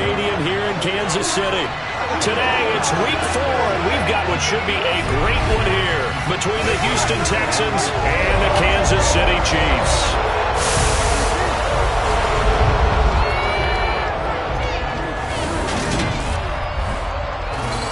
Stadium here in Kansas City. Today, it's week 4, and we've got what should be a great one here between the Houston Texans and the Kansas City Chiefs.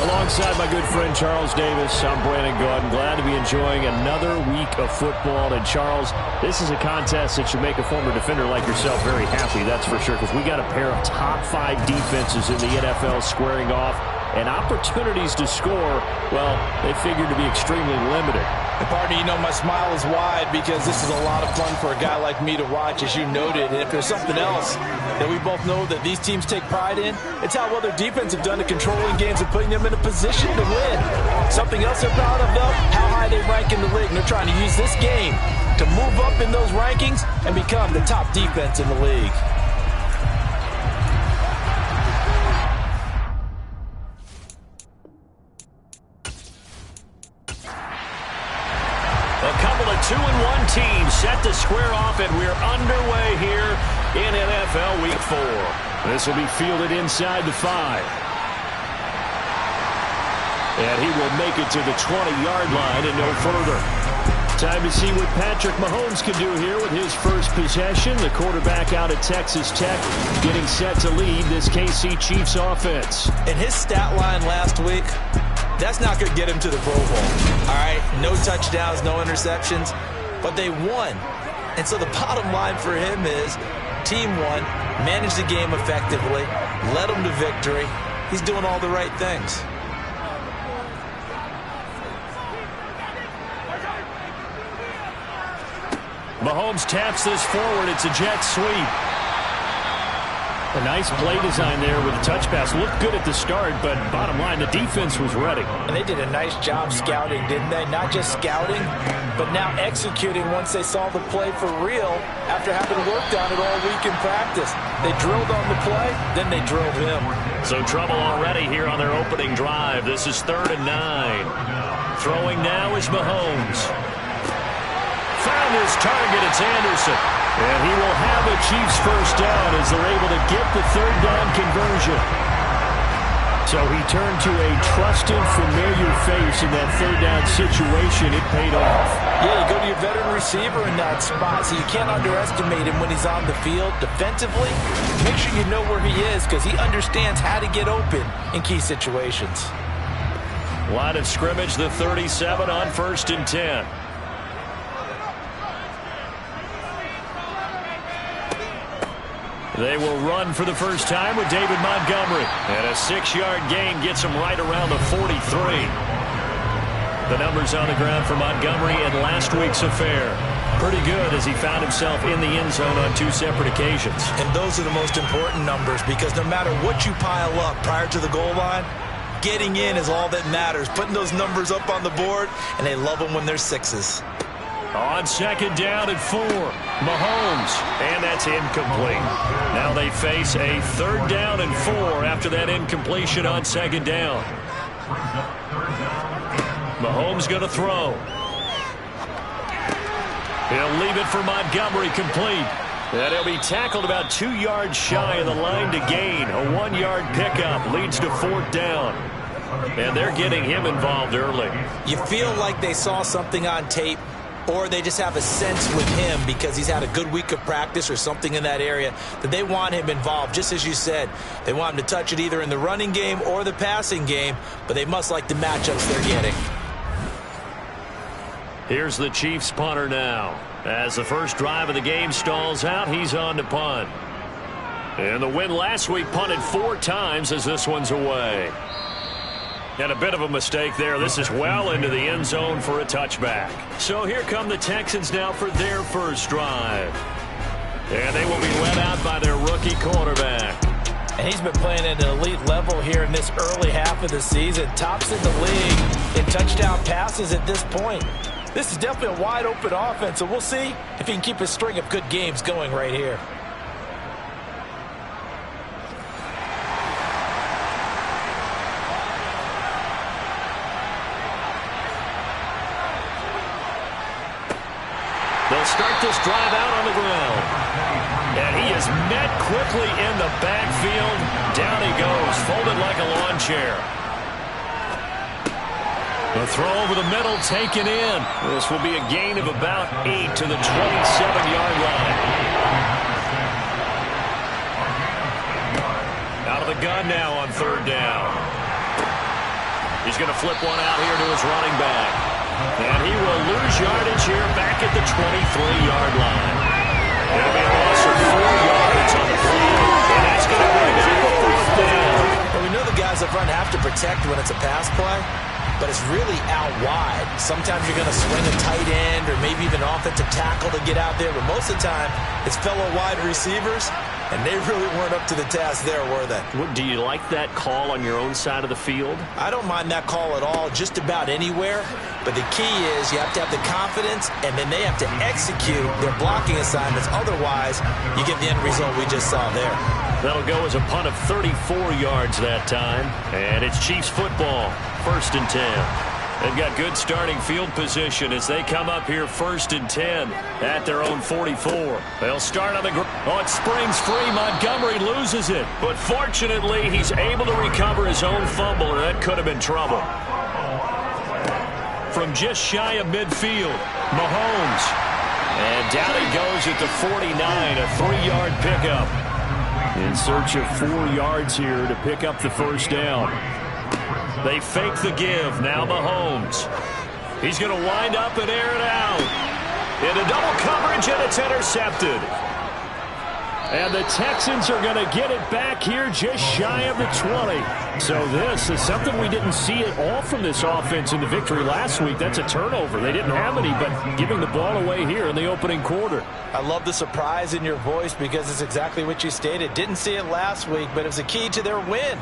Alongside my good friend Charles Davis, I'm Brandon Gordon. Glad to be enjoying another week of football. And Charles, this is a contest that should make a former defender like yourself very happy, that's for sure, because we got a pair of top 5 defenses in the NFL squaring off, and opportunities to score, well, they figure to be extremely limited. And partner, you know my smile is wide because this is a lot of fun for a guy like me to watch, as you noted. And if there's something else that we both know that these teams take pride in, it's how well their defense have done at controlling games and putting them in a position to win. Something else they're proud of, though, how high they rank in the league. And they're trying to use this game to move up in those rankings and become the top defense in the league. A couple of 2-1 teams set to square off, and we're underway here in NFL Week 4. This will be fielded inside the 5. And he will make it to the 20-yard line and no further. Time to see what Patrick Mahomes can do here with his first possession. The quarterback out at Texas Tech getting set to lead this KC Chiefs offense. In his stat line last week, that's not going to get him to the Pro Bowl. All right, no touchdowns, no interceptions, but they won. And so the bottom line for him is team won, managed the game effectively, led them to victory. He's doing all the right things. Mahomes taps this forward. It's a jet sweep. A nice play design there with a touch pass. Looked good at the start, but bottom line, the defense was ready. And they did a nice job scouting, didn't they? Not just scouting, but now executing once they saw the play for real after having worked on it all week in practice. They drilled on the play, then they drilled him. So trouble already here on their opening drive. This is 3rd and 9. Throwing now is Mahomes. Found his target. It's Anderson. And he will have a Chiefs first down as they're able to get the 3rd down conversion. So he turned to a trusted, familiar face in that 3rd down situation. It paid off. Yeah, you go to your veteran receiver in that spot, so you can't underestimate him when he's on the field. Defensively, make sure you know where he is because he understands how to get open in key situations. Line of scrimmage, the 37 on 1st and 10. They will run for the first time with David Montgomery. And a 6-yard gain gets him right around the 43. The numbers on the ground for Montgomery in last week's affair. Pretty good as he found himself in the end zone on 2 separate occasions. And those are the most important numbers because no matter what you pile up prior to the goal line, getting in is all that matters. Putting those numbers up on the board, and they love them when they're 6s. On 2nd down and 4, Mahomes, and that's incomplete. Now they face a 3rd down and 4 after that incompletion on 2nd down. Mahomes going to throw. He'll leave it for Montgomery, complete. And he'll be tackled about 2 yards shy of the line to gain. A 1-yard pickup leads to 4th down. And they're getting him involved early. You feel like they saw something on tape, or they just have a sense with him because he's had a good week of practice or something in that area that they want him involved. Just as you said, they want him to touch it either in the running game or the passing game, but they must like the matchups they're getting. Here's the Chiefs punter now. As the first drive of the game stalls out, he's on to punt. And the win last week punted 4 times as this one's away. And a bit of a mistake there. This is well into the end zone for a touchback. So here come the Texans now for their first drive. And they will be led out by their rookie quarterback. And he's been playing at an elite level here in this early half of the season. Tops in the league in touchdown passes at this point. This is definitely a wide open offense, so we'll see if he can keep a string of good games going right here. They'll start this drive out on the ground. And he is met quickly in the backfield. Down he chair. The throw over the middle taken in. This will be a gain of about 8 to the 27-yard line. Out of the gun now on third down. He's going to flip one out here to his running back. And he will lose yardage here back at the 23-yard line. It'll be a loss of 4 yards on the play. And that's going to bring up the fourth down. Well, we know the guys up front have to protect when it's a pass play, but it's really out wide. Sometimes you're going to swing a tight end or maybe even offensive tackle to get out there, but most of the time it's fellow wide receivers, and they really weren't up to the task there, were they? Do you like that call on your own side of the field? I don't mind that call at all, just about anywhere. But the key is you have to have the confidence, and then they have to execute their blocking assignments. Otherwise, you get the end result we just saw there. That'll go as a punt of 34 yards that time. And it's Chiefs football, 1st and 10. They've got good starting field position as they come up here 1st and 10 at their own 44. They'll start on the ground. Oh, it springs free. Montgomery loses it. But fortunately, he's able to recover his own fumble, or that could have been trouble. From just shy of midfield, Mahomes. And down he goes at the 49, a 3-yard pickup. In search of 4 yards here to pick up the first down. They fake the give. Now Mahomes. He's going to wind up and air it out. Into double coverage, and it's intercepted. And the Texans are going to get it back here just shy of the 20. So this is something we didn't see at all from this offense in the victory last week. That's a turnover. They didn't have any, but giving the ball away here in the opening quarter. I love the surprise in your voice because it's exactly what you stated. Didn't see it last week, but it was a key to their win.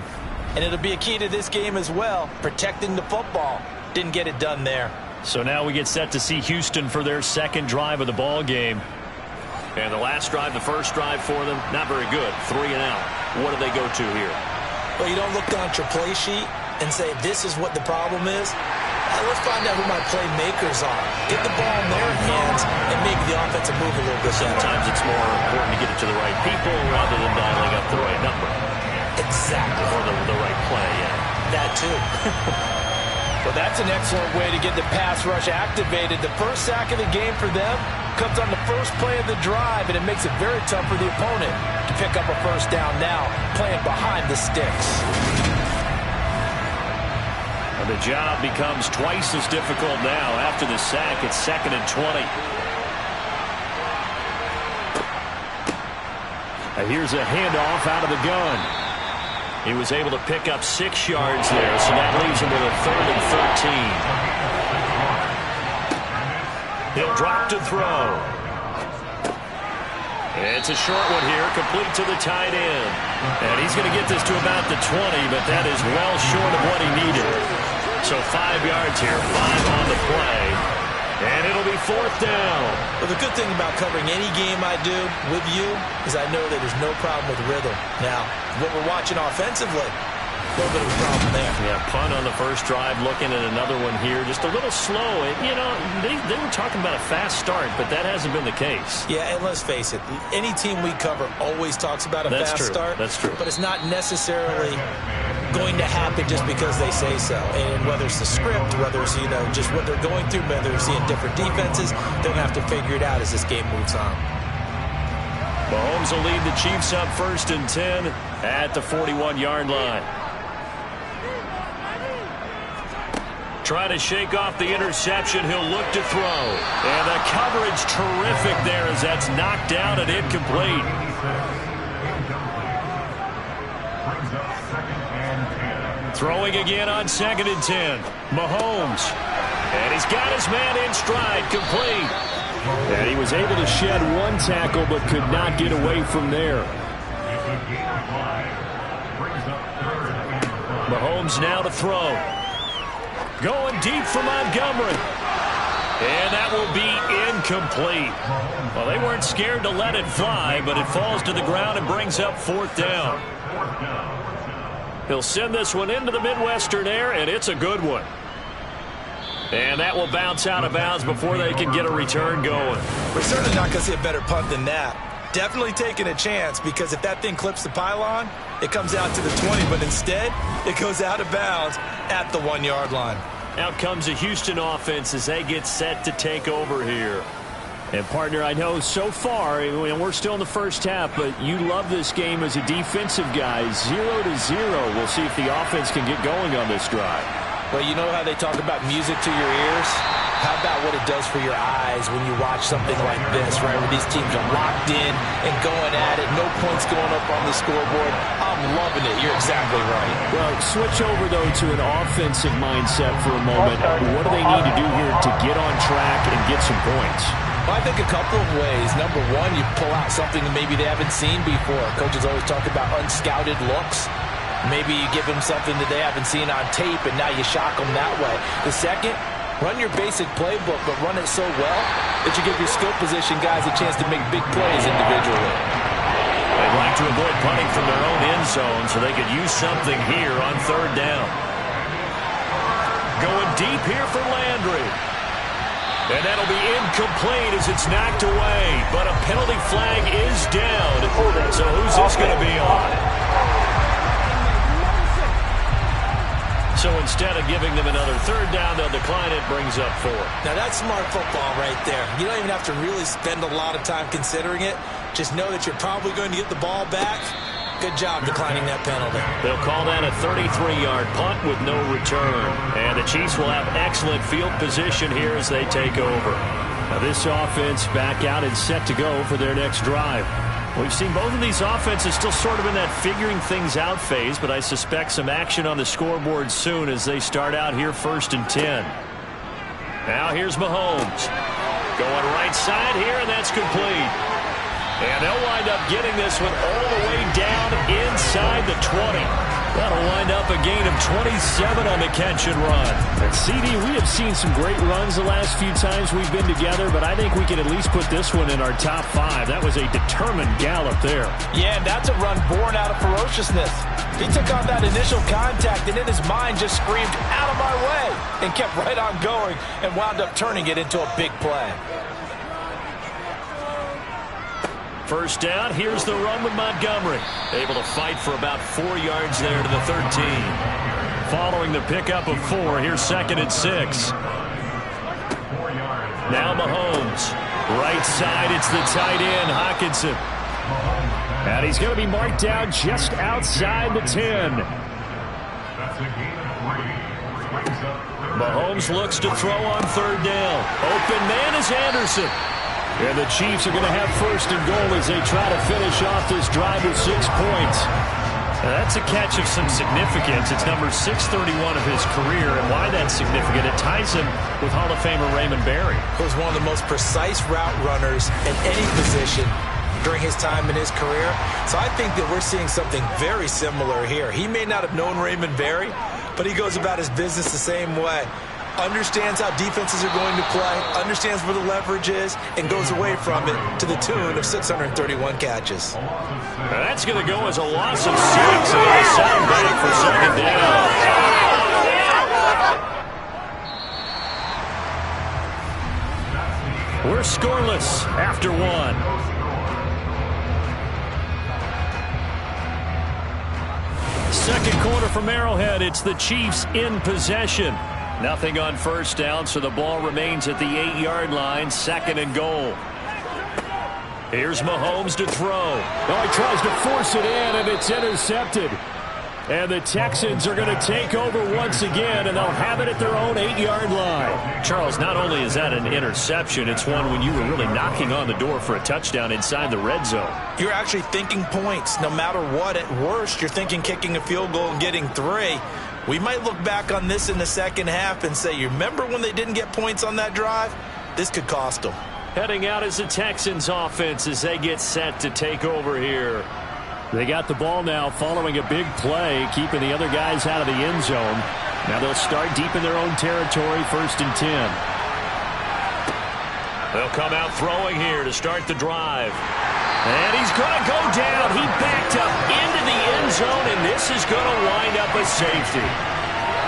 And it'll be a key to this game as well, protecting the football. Didn't get it done there. So now we get set to see Houston for their second drive of the ball game. And the last drive, the first drive for them, not very good. 3 and out. What do they go to here? Well, you don't look down at your play sheet and say, this is what the problem is. Let's find out who my playmakers are. Get the ball in their hands and make the offensive move a little bit better. Sometimes it's more important to get it to the right people rather than dialing up the right number. Exactly. Or the right play, yeah. That too. Well, that's an excellent way to get the pass rush activated. The first sack of the game for them comes on the first play of the drive, and it makes it very tough for the opponent to pick up a first down now, playing behind the sticks. And the job becomes twice as difficult now after the sack. It's 2nd and 20. Here's a handoff out of the gun. He was able to pick up 6 yards there, so that leaves him with a 3rd and 13. He'll drop to throw. It's a short one here, complete to the tight end. And he's going to get this to about the 20, but that is well short of what he needed. So 5 yards here, 5 on the play. And it'll be 4th down. Well, the good thing about covering any game I do with you is I know that there's no problem with rhythm. Now, what we're watching offensively, a little bit of a problem there. Yeah, punt on the first drive, looking at another one here. Just a little slow. And, you know, they were talking about a fast start, but that hasn't been the case. Yeah, and let's face it, any team we cover always talks about a fast start. That's true. But it's not necessarily going to happen just because they say so. And whether it's the script, whether it's, you know, just what they're going through, whether they're seeing different defenses, they're going to have to figure it out as this game moves on. Mahomes will lead the Chiefs up 1st and 10 at the 41-yard line. Trying to shake off the interception. He'll look to throw. And the coverage terrific there as that's knocked down and incomplete. Throwing again on 2nd and 10. Mahomes. And he's got his man in stride, complete. And he was able to shed 1 tackle but could not get away from there. Mahomes now to throw. Going deep for Montgomery. And that will be incomplete. Well, they weren't scared to let it fly, but it falls to the ground and brings up 4th down. He'll send this one into the Midwestern air, and it's a good one. And that will bounce out of bounds before they can get a return going. We're certainly not going to see a better punt than that. Definitely taking a chance, because if that thing clips the pylon, it comes out to the 20, but instead it goes out of bounds at the 1-yard line. Out comes the Houston offense as they get set to take over here. And, partner, I know so far, we're still in the first half, but you love this game as a defensive guy. 0-0. We'll see if the offense can get going on this drive. Well, you know how they talk about music to your ears? How about what it does for your eyes when you watch something like this, right, where these teams are locked in and going at it, no points going up on the scoreboard? I'm loving it. You're exactly right. Well, switch over, though, to an offensive mindset for a moment. What do they need to do here to get on track and get some points? Well, I think a couple of ways. Number one, you pull out something that maybe they haven't seen before. Coaches always talk about unscouted looks. Maybe you give them something that they haven't seen on tape, and now you shock them that way. The second, run your basic playbook, but run it so well that you give your skill position guys a chance to make big plays individually. They'd like to avoid punting from their own end zone so they could use something here on 3rd down. Going deep here for Landry. And that'll be incomplete as it's knocked away. But a penalty flag is down. So who's this going to be on? So instead of giving them another 3rd down, they'll decline it, brings up 4. Now that's smart football right there. You don't even have to really spend a lot of time considering it. Just know that you're probably going to get the ball back. Good job declining that penalty. They'll call that a 33-yard punt with no return. And the Chiefs will have excellent field position here as they take over. Now this offense back out and set to go for their next drive. We've seen both of these offenses still sort of in that figuring things out phase, but I suspect some action on the scoreboard soon as they start out here 1st and 10. Now here's Mahomes. Going right side here, and that's complete. And they'll wind up getting this one all the way down inside the 20. That'll wind up a gain of 27 on the catch and run. And CD, we have seen some great runs the last few times we've been together, but I think we can at least put this one in our top 5. That was a determined gallop there. Yeah, and that's a run born out of ferociousness. He took on that initial contact and in his mind just screamed, "Out of my way," and kept right on going and wound up turning it into a big play. 1st down, here's the run with Montgomery. Able to fight for about 4 yards there to the 13. Following the pickup of 4, here's 2nd and 6. Now Mahomes. Right side, it's the tight end, Hockenson. And he's going to be marked down just outside the 10. Mahomes looks to throw on 3rd down. Open man is Anderson. And the Chiefs are going to have 1st and goal as they try to finish off this drive with 6 points. Now that's a catch of some significance. It's number 631 of his career, and why that's significant, it ties him with Hall of Famer Raymond Berry. He was one of the most precise route runners at any position during his time in his career. So I think that we're seeing something very similar here. He may not have known Raymond Berry, but he goes about his business the same way. Understands how defenses are going to play, understands where the leverage is, and goes away from it to the tune of 631 catches. Now that's going to go as a loss of 6, and a sound back for 2nd down. We're scoreless after 1. Second quarter from Arrowhead, it's the Chiefs in possession. Nothing on 1st down, so the ball remains at the 8-yard line, 2nd and goal. Here's Mahomes to throw. Oh, he tries to force it in, and it's intercepted. And the Texans are going to take over once again, and they'll have it at their own 8-yard line. Charles, not only is that an interception, it's one when you were really knocking on the door for a touchdown inside the red zone. You're actually thinking points. No matter what, at worst, you're thinking kicking a field goal and getting 3. We might look back on this in the second half and say, you remember when they didn't get points on that drive? This could cost them. Heading out is the Texans offense as they get set to take over here. They got the ball now following a big play, keeping the other guys out of the end zone. Now they'll start deep in their own territory, 1st and 10. They'll come out throwing here to start the drive. And he's going to go down. He backed up into the end zone, and this is going to wind up a safety.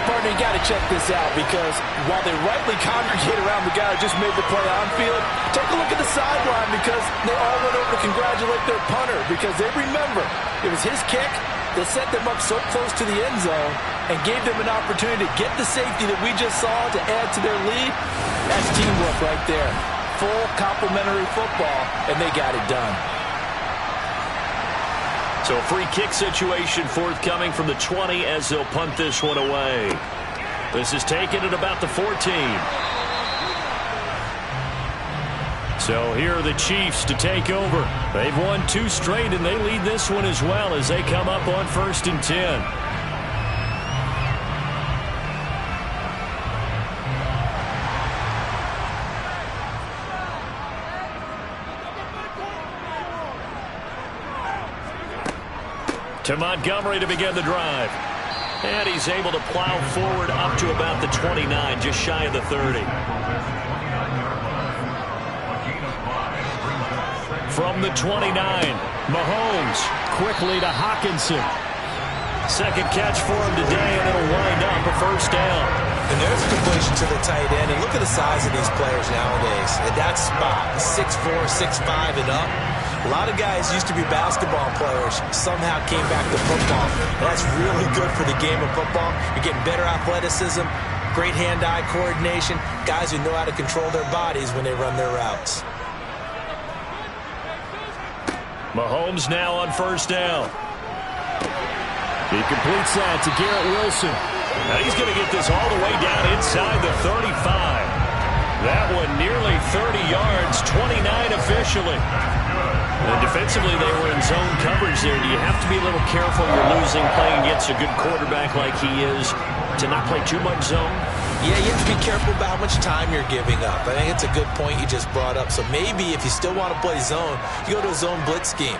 partner, you got to check this out because while they rightly congregate around the guy who just made the play on field, take a look at the sideline because they all went over to congratulate their punter because they remember it was his kick that set them up so close to the end zone and gave them an opportunity to get the safety that we just saw to add to their lead. That's teamwork right there. Full complementary football, and they got it done. So a free kick situation forthcoming from the 20 as they'll punt this one away. This is taken at about the 14. So here are the Chiefs to take over. They've won 2 straight, and they lead this one as well as they come up on 1st and 10. To Montgomery to begin the drive. And he's able to plow forward up to about the 29, just shy of the 30. From the 29, Mahomes quickly to Hawkinson. Second catch for him today, and it'll wind up a first down. And there's a completion to the tight end. And look at the size of these players nowadays. At that spot, 6'4", 6'5", and up. A lot of guys used to be basketball players, somehow came back to football. And that's really good for the game of football. You're getting better athleticism, great hand-eye coordination, guys who know how to control their bodies when they run their routes. Mahomes now on first down. He completes that to Garrett Wilson. Now he's going to get this all the way down inside the 35. That one nearly 30 yards, 29 officially. And defensively, they were in zone coverage there. Do you have to be a little careful? You're losing playing against a good quarterback like he is to not play too much zone? Yeah, you have to be careful about how much time you're giving up. I think it's a good point you just brought up. So maybe if you still want to play zone, you go to a zone blitz scheme.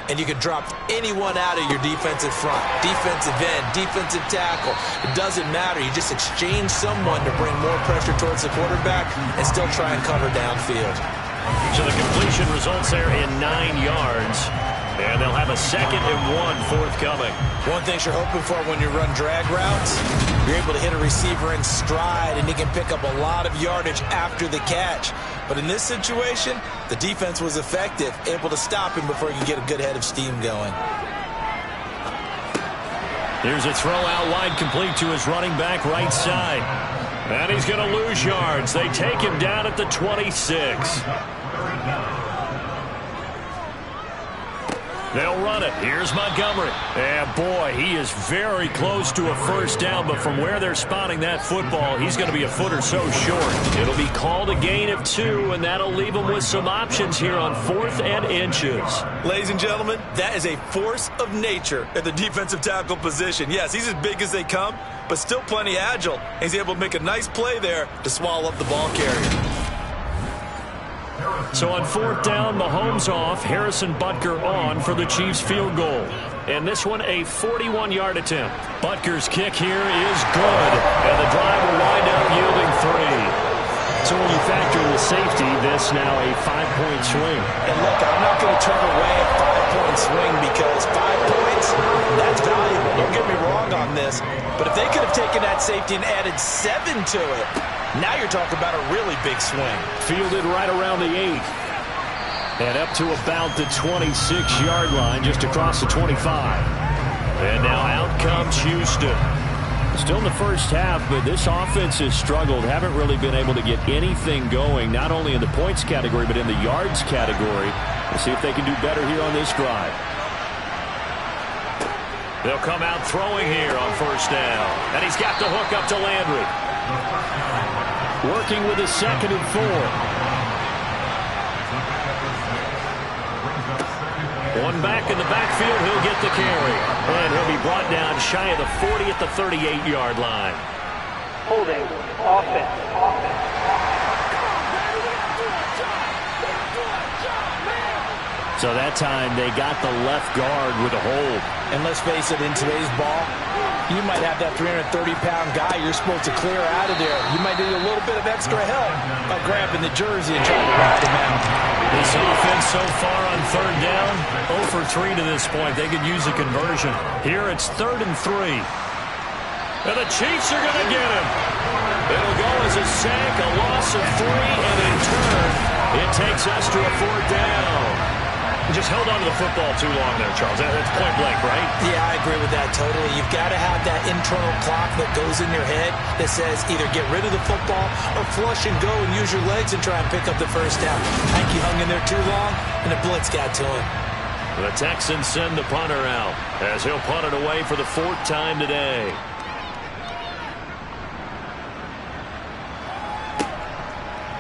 And you can drop anyone out of your defensive front, defensive end, defensive tackle. It doesn't matter. You just exchange someone to bring more pressure towards the quarterback and still try and cover downfield. So the completion results there in 9 yards. And they'll have a 2nd and 1 forthcoming. One thing you're hoping for when you run drag routes, you're able to hit a receiver in stride, and he can pick up a lot of yardage after the catch. But in this situation, the defense was effective, able to stop him before he could get a good head of steam going. Here's a throw out wide, complete to his running back right side. And he's going to lose yards. They take him down at the 26. They'll run it. Here's Montgomery. And boy, he is very close to a first down, but from where they're spotting that football, he's going to be a foot or so short. It'll be called a gain of 2, and that'll leave him with some options here on 4th and inches. Ladies and gentlemen, that is a force of nature at the defensive tackle position. Yes, he's as big as they come, but still plenty agile. He's able to make a nice play there to swallow up the ball carrier. So on 4th down, Mahomes off, Harrison Butker on for the Chiefs field goal. And this one a 41-yard attempt. Butker's kick here is good, and the drive will wind up yielding 3. So when you factor in the safety, this now a 5-point swing. And look, I'm not going to turn away a 5-point swing because 5 points, that's valuable. Don't get me wrong on this. But if they could have taken that safety and added 7 to it, now you're talking about a really big swing. Fielded right around the 8. And up to about the 26-yard line, just across the 25. And now out comes Houston. Still in the first half, but this offense has struggled. Haven't really been able to get anything going, not only in the points category, but in the yards category. We'll see if they can do better here on this drive. They'll come out throwing here on first down. And he's got the hook up to Landry. Working with his 2nd and 4. One back in the backfield, he'll get the carry. And he'll be brought down shy of the 40 at the 38-yard line. Holding, offense. So that time they got the left guard with a hold. And let's face it, in today's ball, you might have that 330-pound guy you're supposed to clear out of there. You might need a little bit of extra help by grabbing the jersey and trying to wrap them out. This offense so far on 3rd down, 0 for 3 to this point. They could use a conversion. Here it's 3rd and 3. And the Chiefs are going to get him. It'll go as a sack, a loss of 3, and in turn, it takes us to a 4th down. He just held on to the football too long there, Charles. That's point blank, right? Yeah, I agree with that totally. You've got to have that internal clock that goes in your head that says either get rid of the football or flush and go and use your legs and try and pick up the first down. I think he hung in there too long, and the blitz got to him. The Texans send the punter out as he'll punt it away for the 4th time today.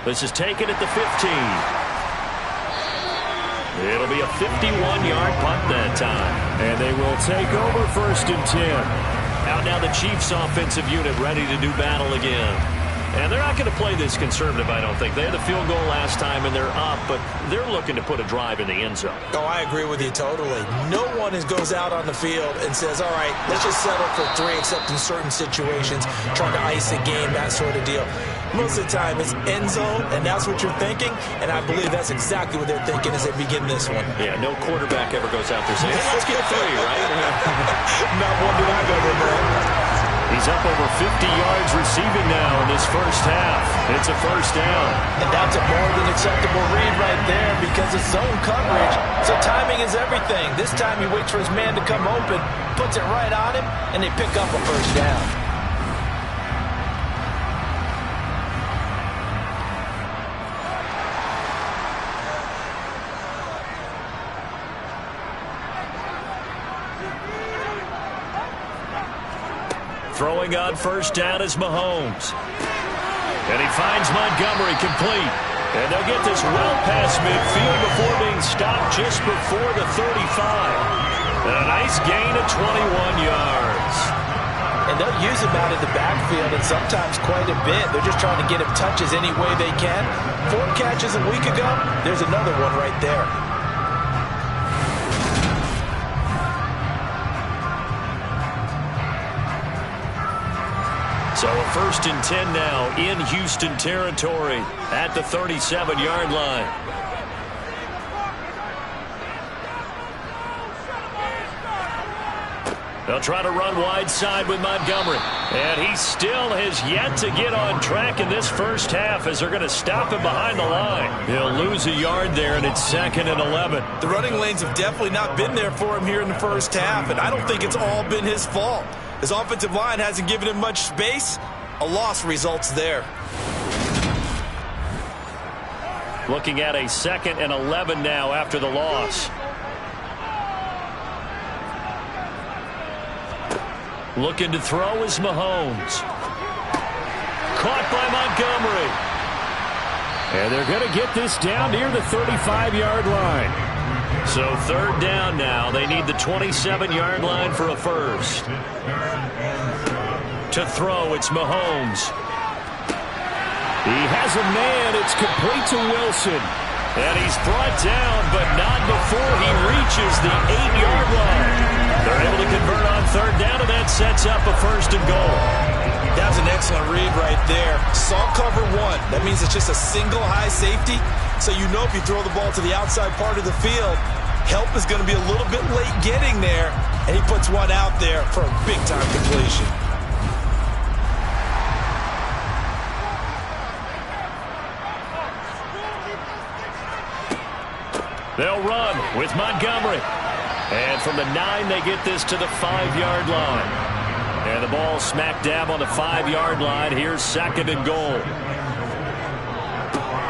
This is taken at the 15. It'll be a 51-yard punt that time. And they will take over 1st and 10. Out now the Chiefs offensive unit ready to do battle again. And they're not going to play this conservative, I don't think. They had the field goal last time, and they're up, but they're looking to put a drive in the end zone. Oh, I agree with you totally. No one goes out on the field and says, all right, let's just settle for 3, except in certain situations, trying to ice a game, that sort of deal. Most of the time, it's end zone, and that's what you're thinking, and I believe that's exactly what they're thinking as they begin this one. Yeah, no quarterback ever goes out there saying, hey, let's get 3, right? Not one that I've ever met. He's up over 50 yards receiving now in this first half. It's a 1st down. And that's a more than acceptable read right there because it's zone coverage. So timing is everything. This time he waits for his man to come open, puts it right on him, and they pick up a 1st down. Throwing on 1st down is Mahomes. And he finds Montgomery complete. And they'll get this well past midfield before being stopped just before the 35. And a nice gain of 21 yards. And they'll use him out of the backfield, and sometimes quite a bit. They're just trying to get him touches any way they can. 4 catches a week ago, there's another one right there. So a 1st and 10 now in Houston territory at the 37-yard line. They'll try to run wide side with Montgomery. And he still has yet to get on track in this first half as they're going to stop him behind the line. He'll lose a yard there, and it's 2nd and 11. The running lanes have definitely not been there for him here in the first half, and I don't think it's all been his fault. His offensive line hasn't given him much space. A loss results there. Looking at a 2nd and 11 now after the loss. Looking to throw is Mahomes. Caught by Montgomery. And they're going to get this down near the 35-yard line. So 3rd down now. They need the 27-yard line for a 1st. To throw, it's Mahomes. He has a man. It's complete to Wilson. And he's brought down, but not before he reaches the 8-yard line. They're able to convert on 3rd down, and that sets up a 1st and goal. That's an excellent read right there. Saw cover 1. That means it's just a single high safety. So you know if you throw the ball to the outside part of the field, help is going to be a little bit late getting there. And he puts one out there for a big-time completion. They'll run with Montgomery. And from the 9, they get this to the 5-yard line. And the ball smack dab on the 5-yard line. Here's 2nd and goal.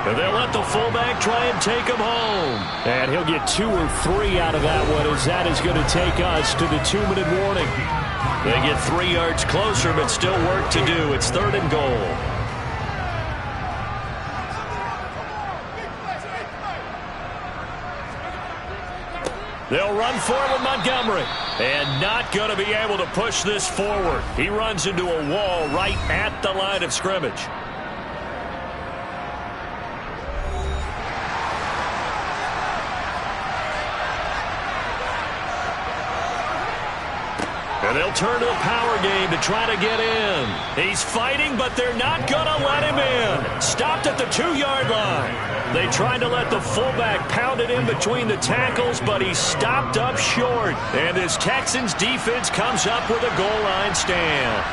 And they'll let the fullback try and take him home. And he'll get 2 or 3 out of that one, as that is going to take us to the 2-minute warning. They get 3 yards closer, but still work to do. It's 3rd and goal. They'll run forward with Montgomery. And not going to be able to push this forward. He runs into a wall right at the line of scrimmage. And they'll turn to the power game to try to get in. He's fighting, but they're not going to let him in. Stopped at the 2-yard line. They tried to let the fullback pound it in between the tackles, but he stopped up short. And this Texans defense comes up with a goal line stand.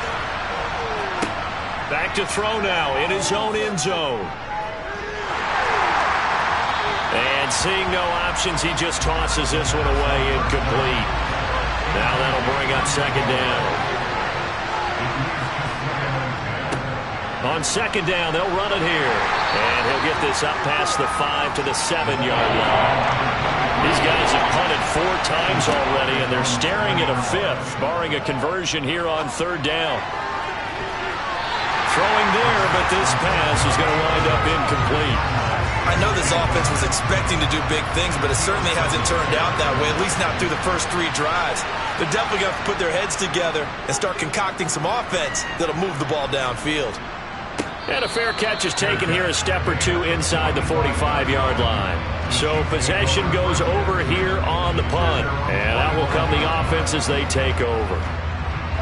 Back to throw now in his own end zone. And seeing no options, he just tosses this one away, incomplete. Now that'll bring up second down. On second down, they'll run it here. And he'll get this up past the 5 to the 7-yard line. These guys have punted 4 times already, and they're staring at a 5th, barring a conversion here on third down. Throwing there, but this pass is going to wind up incomplete. I know this offense was expecting to do big things, but it certainly hasn't turned out that way, at least not through the first 3 drives. They're definitely going to put their heads together and start concocting some offense that'll move the ball downfield. And a fair catch is taken here, a step or 2 inside the 45-yard line. So possession goes over here on the punt. And out will come the offense as they take over.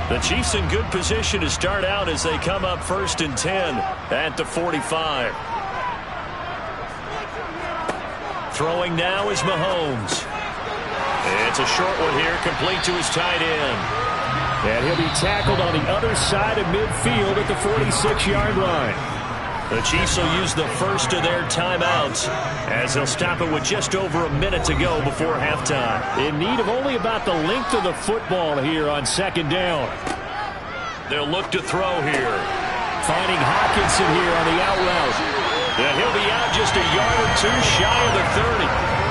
The Chiefs in good position to start out as they come up 1st and 10 at the 45. Throwing now is Mahomes. It's a short one here, complete to his tight end. And he'll be tackled on the other side of midfield at the 46-yard line. The Chiefs will use the first of their timeouts as they'll stop it with just over a minute to go before halftime. In need of only about the length of the football here on second down. They'll look to throw here. Finding Hockenson here on the out route. And he'll be out just a yard or 2 shy of the 30.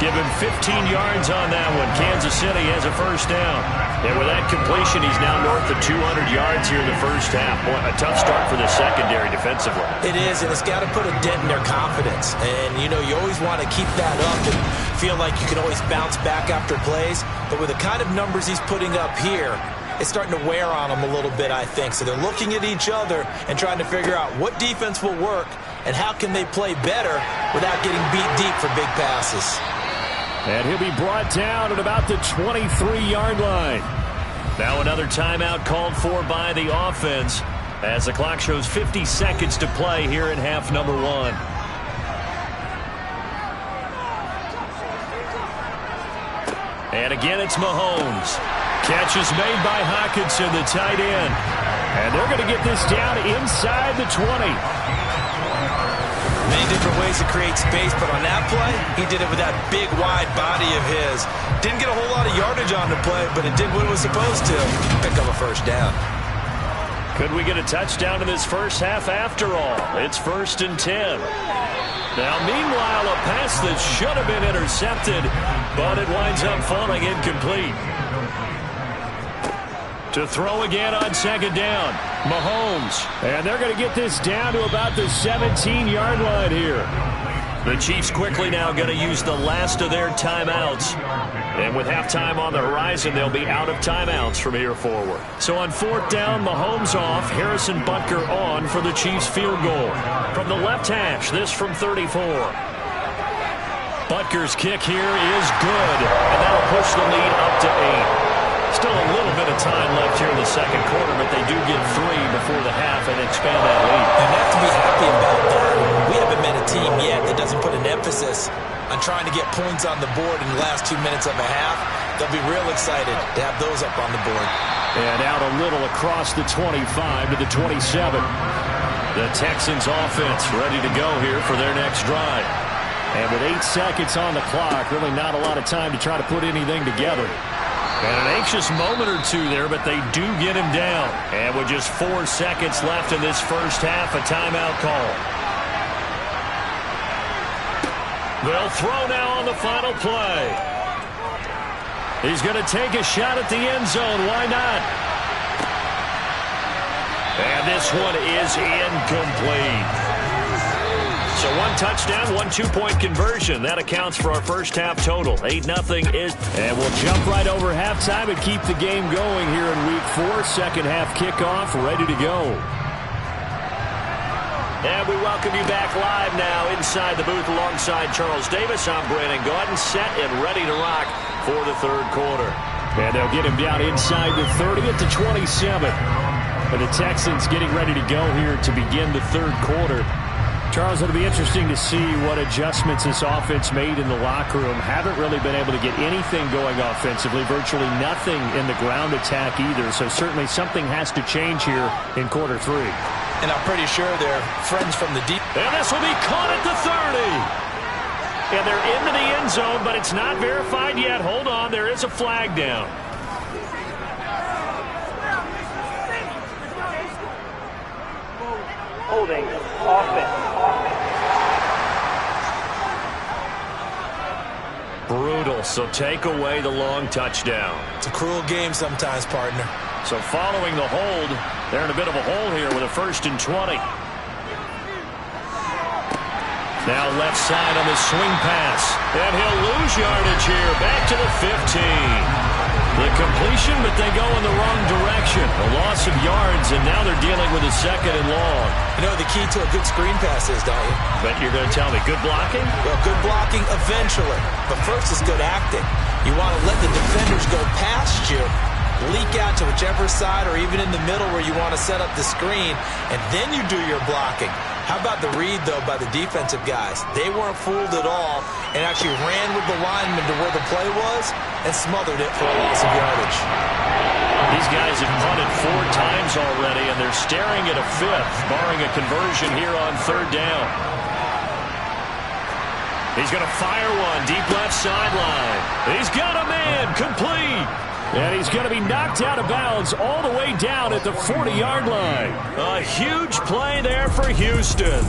Give him 15 yards on that one. Kansas City has a first down. And with that completion, he's now north of 200 yards here in the first half. Boy, a tough start for the secondary defensively. It is, and it's got to put a dent in their confidence. And, you know, you always want to keep that up and feel like you can always bounce back after plays. But with the kind of numbers he's putting up here, it's starting to wear on them a little bit, I think. So they're looking at each other and trying to figure out what defense will work and how can they play better without getting beat deep for big passes. And he'll be brought down at about the 23-yard line. Now another timeout called for by the offense as the clock shows 50 seconds to play here in half number 1. And again, it's Mahomes. Catch is made by Hockenson, the tight end. And they're going to get this down inside the 20. Many different ways to create space, but on that play, he did it with that big, wide body of his. Didn't get a whole lot of yardage on the play, but it did what it was supposed to. Pick up a first down. Could we get a touchdown in this first half after all? It's 1st and 10. Now, meanwhile, a pass that should have been intercepted, but it winds up falling incomplete. To throw again on second down, Mahomes. And they're going to get this down to about the 17-yard line here. The Chiefs quickly now going to use the last of their timeouts. And with halftime on the horizon, they'll be out of timeouts from here forward. So on 4th down, Mahomes off, Harrison Butker on for the Chiefs field goal. From the left hash, this from 34. Butker's kick here is good, and that'll push the lead up to 8. Still a little bit of time left here in the second quarter, but they do get 3 before the half and expand that lead. And they have to be happy about that. We haven't met a team yet that doesn't put an emphasis on trying to get points on the board in the last 2 minutes of a half. They'll be real excited to have those up on the board. And out a little across the 25 to the 27. The Texans offense ready to go here for their next drive. And with 8 seconds on the clock, really not a lot of time to try to put anything together. And an anxious moment or 2 there, but they do get him down. And with just 4 seconds left in this first half, a timeout call. They'll throw now on the final play. He's going to take a shot at the end zone. Why not? And this one is incomplete. So 1 touchdown, 1 2-point conversion. That accounts for our first half total. 8-0 is. And we'll jump right over halftime and keep the game going here in week 4. Second half kickoff ready to go. And we welcome you back live now inside the booth alongside Charles Davis. I'm Brandon Gaudin, set and ready to rock for the third quarter. And they'll get him down inside the 30 at the 27. And the Texans getting ready to go here to begin the third quarter. Charles, it'll be interesting to see what adjustments this offense made in the locker room. Haven't really been able to get anything going offensively, virtually nothing in the ground attack either. So certainly something has to change here in quarter 3. And I'm pretty sure they're friends from the deep. And this will be caught at the 30. And they're into the end zone, but it's not verified yet. Hold on, there is a flag down. Holding. Offense. Brutal, so take away the long touchdown. It's a cruel game sometimes, partner. So following the hold, they're in a bit of a hole here with a 1st and 20. Now left side on the swing pass. And he'll lose yardage here. Back to the 15. The completion, but they go in the wrong direction. A loss of yards, and now they're dealing with a 2nd and long. You know the key to a good screen pass is, don't you? Bet you're going to tell me good blocking? Well, good blocking eventually. But first it's good acting. You want to let the defenders go past you, leak out to whichever side or even in the middle where you want to set up the screen, and then you do your blocking. How about the read, though, by the defensive guys? They weren't fooled at all and actually ran with the lineman to where the play was and smothered it for a loss of yardage. These guys have punted 4 times already, and they're staring at a 5th, barring a conversion here on 3rd down. He's going to fire one deep left sideline. He's got a man, complete. And he's going to be knocked out of bounds all the way down at the 40-yard line. A huge play there for Houston.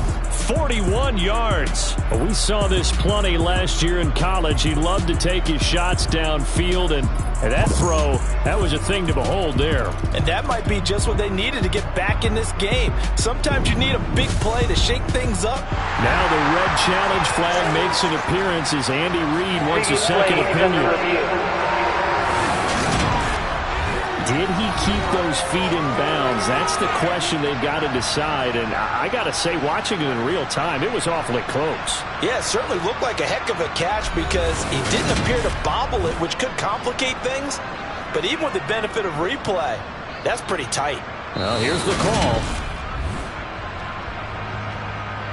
41 yards. We saw this plenty last year in college. He loved to take his shots downfield, and that throw, that was a thing to behold there. And that might be just what they needed to get back in this game. Sometimes you need a big play to shake things up. Now the red challenge flag makes an appearance as Andy Reid wants a second opinion. Did he keep those feet in bounds? That's the question they've got to decide. And I got to say, watching it in real time, it was awfully close. Yeah, it certainly looked like a heck of a catch because he didn't appear to bobble it, which could complicate things. But even with the benefit of replay, that's pretty tight. Well, here's the call.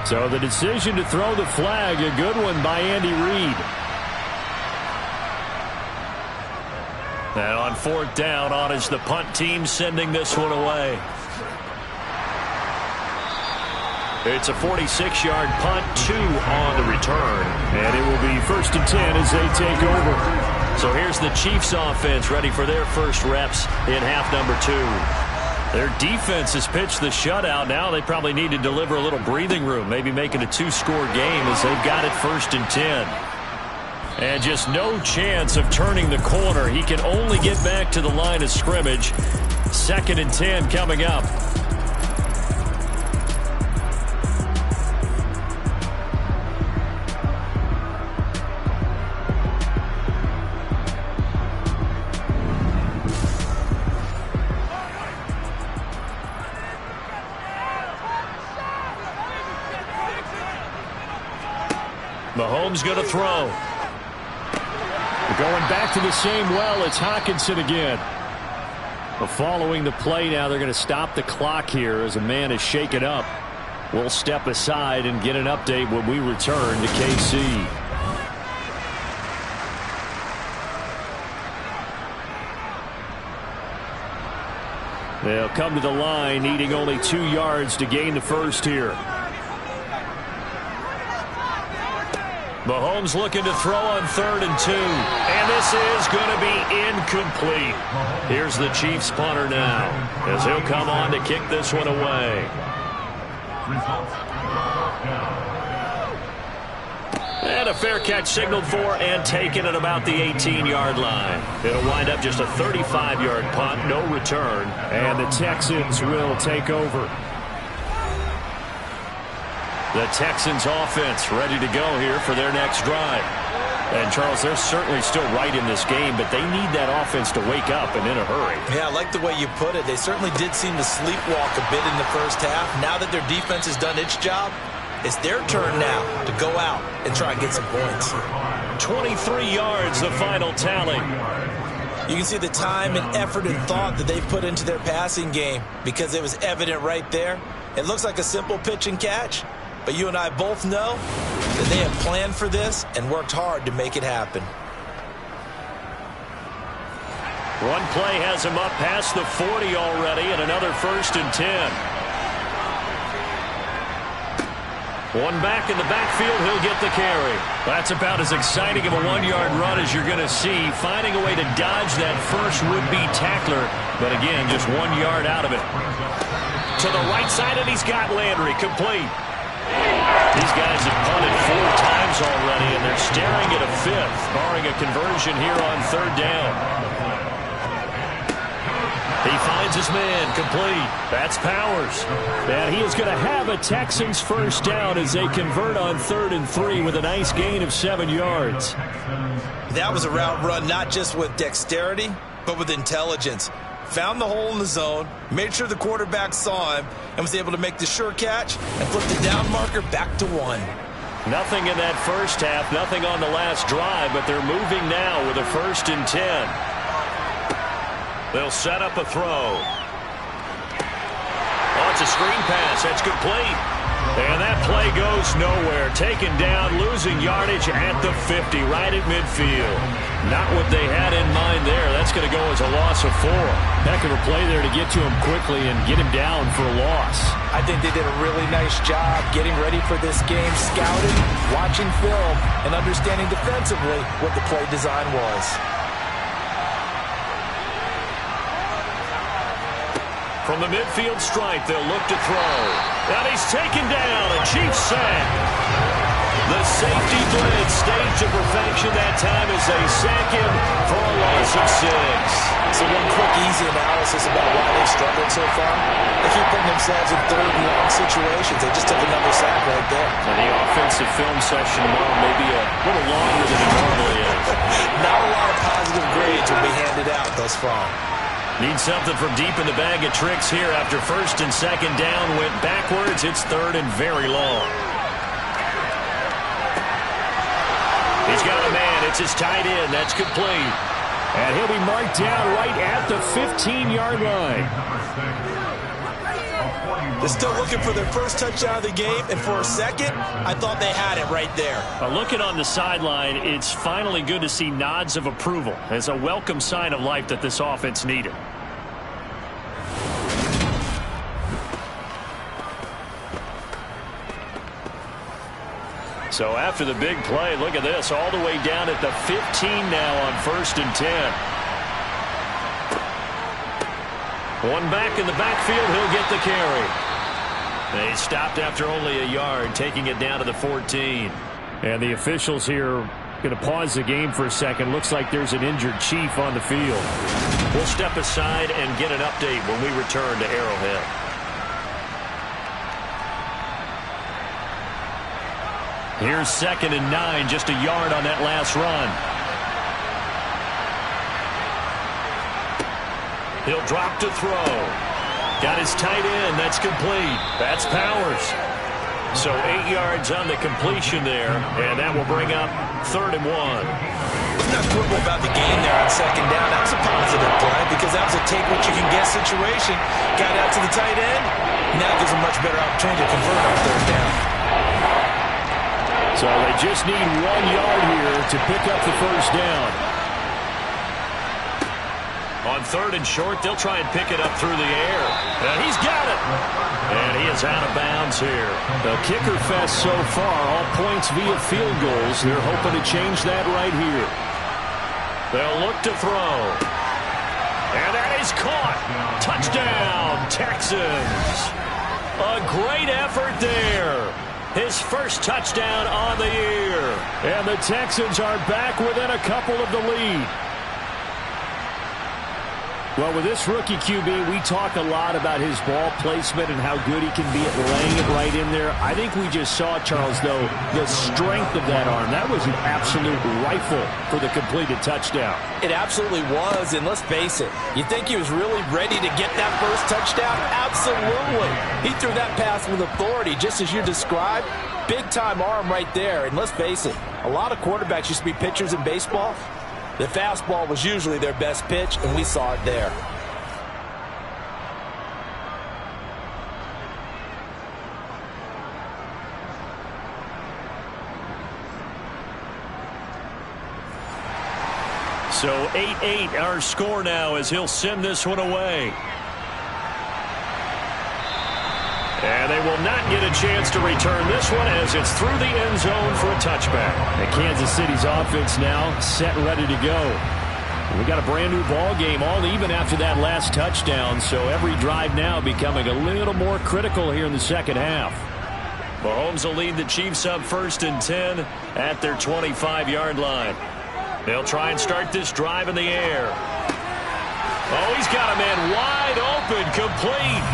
So the decision to throw the flag, a good one by Andy Reid. And on 4th down, on is the punt team sending this one away. It's a 46-yard punt, 2 on the return. And it will be 1st and 10 as they take over. So here's the Chiefs offense ready for their first reps in half number 2. Their defense has pitched the shutout. Now they probably need to deliver a little breathing room, maybe make it a 2-score game as they've got it 1st and 10. And just no chance of turning the corner. He can only get back to the line of scrimmage. 2nd and 10 coming up. Mahomes going to throw. Going back to the same well, it's Hockenson again. But following the play now, they're going to stop the clock here as a man is shaken up. We'll step aside and get an update when we return to KC. They'll come to the line, needing only 2 yards to gain the first here. Mahomes looking to throw on 3rd and 2. And this is going to be incomplete. Here's the Chiefs punter now as he'll come on to kick this one away. And a fair catch signaled for and taken at about the 18-yard line. It'll wind up just a 35-yard punt, no return. And the Texans will take over. The Texans offense ready to go here for their next drive. And, Charles, they're certainly still right in this game, but they need that offense to wake up and in a hurry. Yeah, I like the way you put it. They certainly did seem to sleepwalk a bit in the first half. Now that their defense has done its job, it's their turn now to go out and try and get some points. 23 yards, the final tally. You can see the time and effort and thought that they put into their passing game because it was evident right there. It looks like a simple pitch and catch. But you and I both know that they have planned for this and worked hard to make it happen. One play has him up past the 40 already, and another 1st and 10. One back in the backfield, he'll get the carry. That's about as exciting of a 1-yard run as you're going to see. Finding a way to dodge that first would-be tackler, but again, just 1 yard out of it. To the right side, and he's got Landry complete. These guys have punted 4 times already, and they're staring at a 5th, barring a conversion here on 3rd down. He finds his man, complete. That's Powers. And he is going to have a Texans first down as they convert on 3rd and 3 with a nice gain of 7 yards. That was a route run not just with dexterity, but with intelligence. Found the hole in the zone, made sure the quarterback saw him, and was able to make the sure catch and flip the down marker back to 1. Nothing in that first half, nothing on the last drive, but they're moving now with a 1st and 10. They'll set up a throw. Oh, it's a screen pass. That's complete. And that play goes nowhere. Taken down, losing yardage at the 50, right at midfield. Not what they had in mind there. That's going to go as a loss of 4. Heck of a play there to get to him quickly and get him down for a loss. I think they did a really nice job getting ready for this game, scouting, watching film, and understanding defensively what the play design was. From the midfield stripe, they'll look to throw. And he's taken down. A Chiefs sack. The safety blitz staged to perfection that time as they sack him for a loss of 6. So one quick, easy analysis about why they've struggled so far. They keep putting themselves in 3rd and long situations. They just took another sack right there. And the offensive film session tomorrow may be a little longer than it normally is. Not a lot of positive grades will be handed out thus far. Need something from deep in the bag of tricks here after 1st and 2nd down. Went backwards. It's 3rd and very long. He's got a man. It's his tight end. That's complete. And he'll be marked down right at the 15-yard line. They're still looking for their first touchdown of the game, and for a second, I thought they had it right there. Looking on the sideline, it's finally good to see nods of approval as a welcome sign of life that this offense needed. So after the big play, look at this, all the way down at the 15 now on 1st and 10. One back in the backfield, he'll get the carry. They stopped after only a yard, taking it down to the 14. And the officials here going to pause the game for a second. Looks like there's an injured Chief on the field. We'll step aside and get an update when we return to Arrowhead. Here's 2nd and 9, just a yard on that last run. He'll drop to throw. Got his tight end. That's complete. That's Powers. So 8 yards on the completion there, and that will bring up 3rd and 1. Let's not quibble about the game there on 2nd down. That was a positive play because that was a take-what-you-can-get situation. Got out to the tight end. Now gives a much better opportunity to convert on 3rd down. So they just need 1 yard here to pick up the first down. On 3rd and short, they'll try and pick it up through the air. And he's got it. And he is out of bounds here. The kicker fest so far, all points via field goals. They're hoping to change that right here. They'll look to throw. And that is caught. Touchdown, Texans. A great effort there. His first touchdown on the year. And the Texans are back within a couple of the lead. Well, with this rookie QB, we talk a lot about his ball placement and how good he can be at laying it right in there. I think we just saw, Charles, though, the strength of that arm. That was an absolute rifle for the completed touchdown. It absolutely was, and let's face it, you think he was really ready to get that first touchdown? Absolutely. He threw that pass with authority, just as you described. Big-time arm right there, and let's face it, a lot of quarterbacks used to be pitchers in baseball. The fastball was usually their best pitch, and we saw it there. So 8-8 our score now as he'll send this one away. And they will not get a chance to return this one as it's through the end zone for a touchback. And Kansas City's offense now set and ready to go. We got a brand new ball game, all even after that last touchdown. So every drive now becoming a little more critical here in the second half. Mahomes will lead the Chiefs up 1st and 10 at their 25-yard line. They'll try and start this drive in the air. Oh, he's got a man wide open, complete.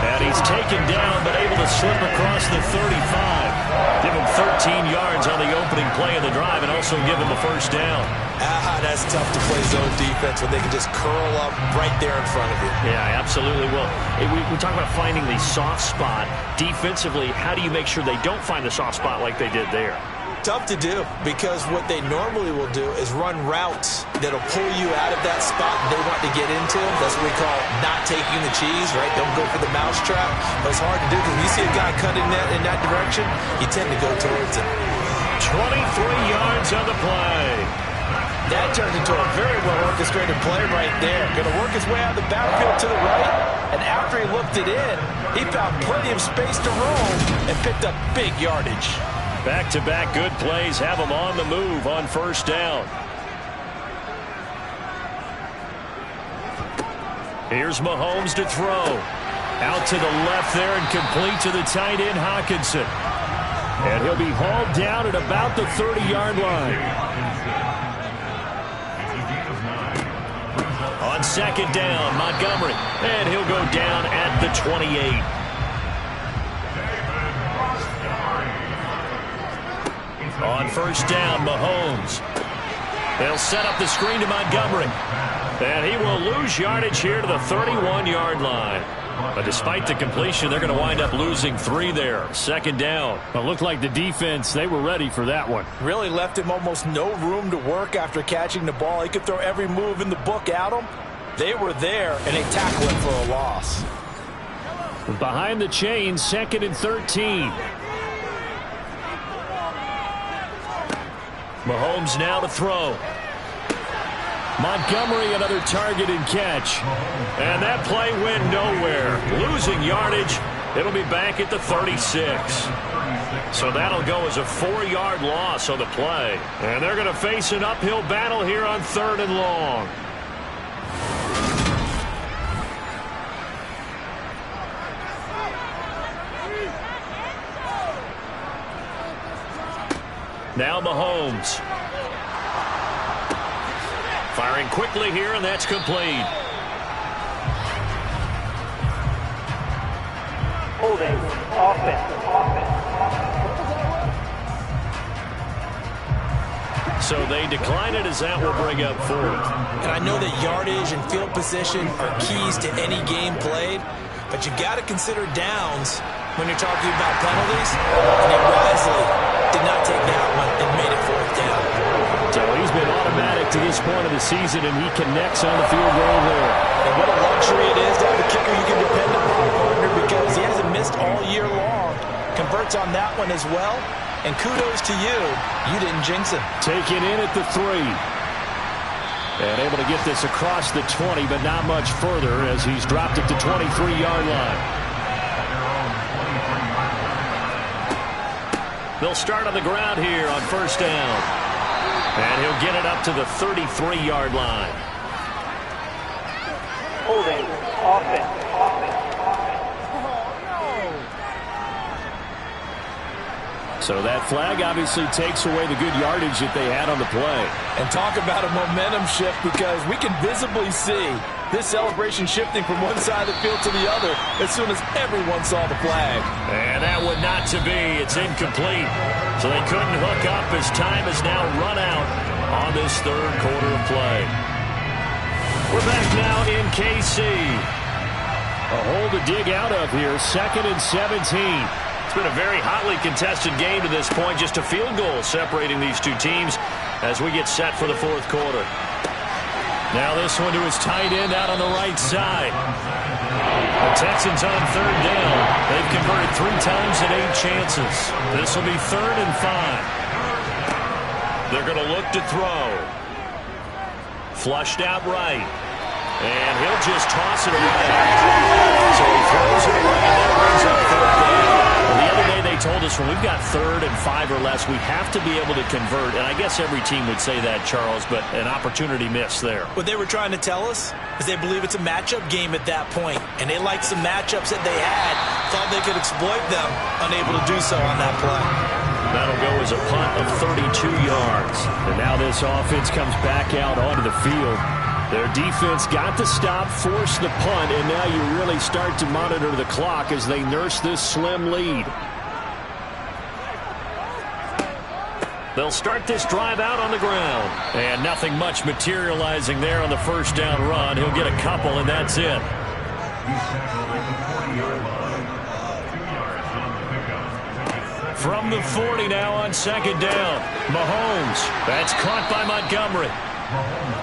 And he's taken down, but able to slip across the 35. Give him 13 yards on the opening play of the drive and also give him a first down. That's tough to play zone defense when they can just curl up right there in front of you. Yeah, absolutely will. We talk about finding the soft spot. Defensively, how do you make sure they don't find the soft spot like they did there? Tough to do, because what they normally will do is run routes that'll pull you out of that spot they want to get into. That's what we call not taking the cheese, right? Don't go for the mousetrap. But it's hard to do because when you see a guy cutting that in that direction, you tend to go towards him. 23 yards on the play. That turned into a very well-orchestrated play right there. Going to work his way out of the backfield to the right, and after he looked it in, he found plenty of space to roam and picked up big yardage. Back-to-back good plays have them on the move on first down. Here's Mahomes to throw. Out to the left there and complete to the tight end, Hockenson. And he'll be hauled down at about the 30-yard line. On second down, Montgomery. And he'll go down at the 28. On first down, Mahomes. They'll set up the screen to Montgomery. And he will lose yardage here to the 31-yard line. But despite the completion, they're going to wind up losing 3 there. Second down. It looked like the defense, they were ready for that one. Really left him almost no room to work after catching the ball. He could throw every move in the book at him. They were there, and they tackled him for a loss. Behind the chain, 2nd and 13. Mahomes now to throw. Montgomery, another target and catch. And that play went nowhere. Losing yardage. It'll be back at the 36. So that'll go as a 4-yard loss on the play. And they're going to face an uphill battle here on 3rd and long. Now Mahomes. Firing quickly here, and that's complete. Holding. Offense. So they decline it as that will bring up 4th. And I know that yardage and field position are keys to any game played, but you got to consider downs when you're talking about penalties. And they wisely did not take that one and made it 4th down. So he's been automatic to this point of the season, and he connects on the field goal there. And what a luxury it is to have a kicker you can depend upon, partner, because he hasn't missed all year long. Converts on that one as well. And kudos to you. You didn't jinx him. Taken in at the 3. And able to get this across the 20, but not much further as he's dropped it to 23-yard line. They'll start on the ground here on first down. And he'll get it up to the 33-yard line. Holding. Offense. So that flag obviously takes away the good yardage that they had on the play. And talk about a momentum shift, because we can visibly see this celebration shifting from one side of the field to the other as soon as everyone saw the flag. And that one not to be. It's incomplete. So they couldn't hook up as time has now run out on this 3rd quarter of play. We're back now in KC. A hole to dig out of here. 2nd and 17. It's been a very hotly contested game to this point. Just a field goal separating these two teams as we get set for the 4th quarter. Now this one to his tight end out on the right side. The Texans on 3rd down. They've converted 3 times in 8 chances. This will be 3rd and 5. They're going to look to throw. Flushed out right. And he'll just toss it away. So he throws it away, and that brings up third down. Well, the other day they told us when we've got 3rd and 5 or less, we have to be able to convert. And I guess every team would say that, Charles, but an opportunity missed there. What they were trying to tell us is they believe it's a matchup game at that point, and they liked some matchups that they had, thought they could exploit them, unable to do so on that play. That'll go as a punt of 32 yards. And now this offense comes back out onto the field. Their defense got the stop, forced the punt, and now you really start to monitor the clock as they nurse this slim lead. They'll start this drive out on the ground. And nothing much materializing there on the first down run. He'll get a couple, and that's it. From the 40 now on 2nd down. Mahomes. That's caught by Montgomery.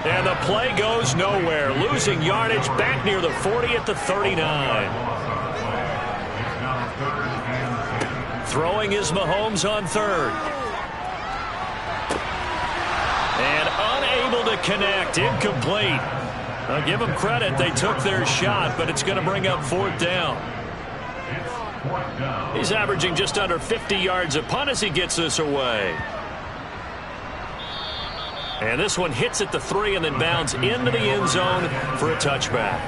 And the play goes nowhere. Losing yardage back near the 40 at the 39. Throwing is Mahomes on 3rd. And unable to connect. Incomplete. I'll give them credit. They took their shot, but it's going to bring up 4th down. He's averaging just under 50 yards a punt as he gets this away. And this one hits at the 3 and then bounds into the end zone for a touchback.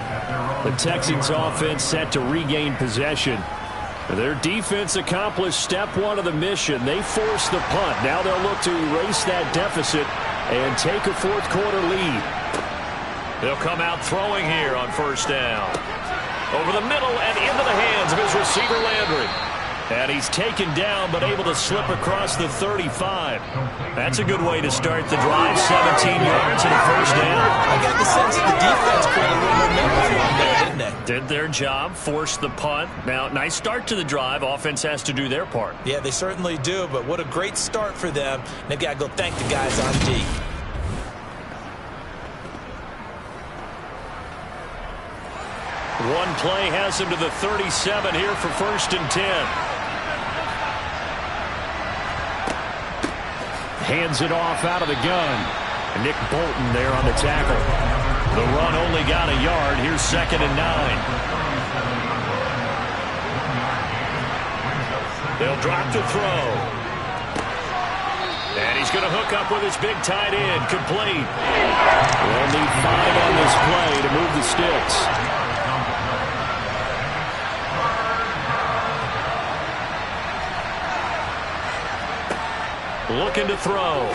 The Texans offense set to regain possession. Their defense accomplished step 1 of the mission. They forced the punt. Now they'll look to erase that deficit and take a 4th quarter lead. They'll come out throwing here on 1st down. Over the middle and into the hands of his receiver Landry. And he's taken down but able to slip across the 35. That's a good way to start the drive. 17 yards and a 1st down. I got the sense that the defense created a little momentum for them there, didn't they? Did their job, forced the punt. Now, nice start to the drive. Offense has to do their part. Yeah, they certainly do, but what a great start for them. They've got to go thank the guys on D. One play has him to the 37 here for 1st and 10. Hands it off out of the gun. Nick Bolton there on the tackle. The run only got a yard. Here's 2nd and 9. They'll drop to throw. And he's going to hook up with his big tight end. Complete. They'll need 5 on this play to move the sticks. Looking to throw.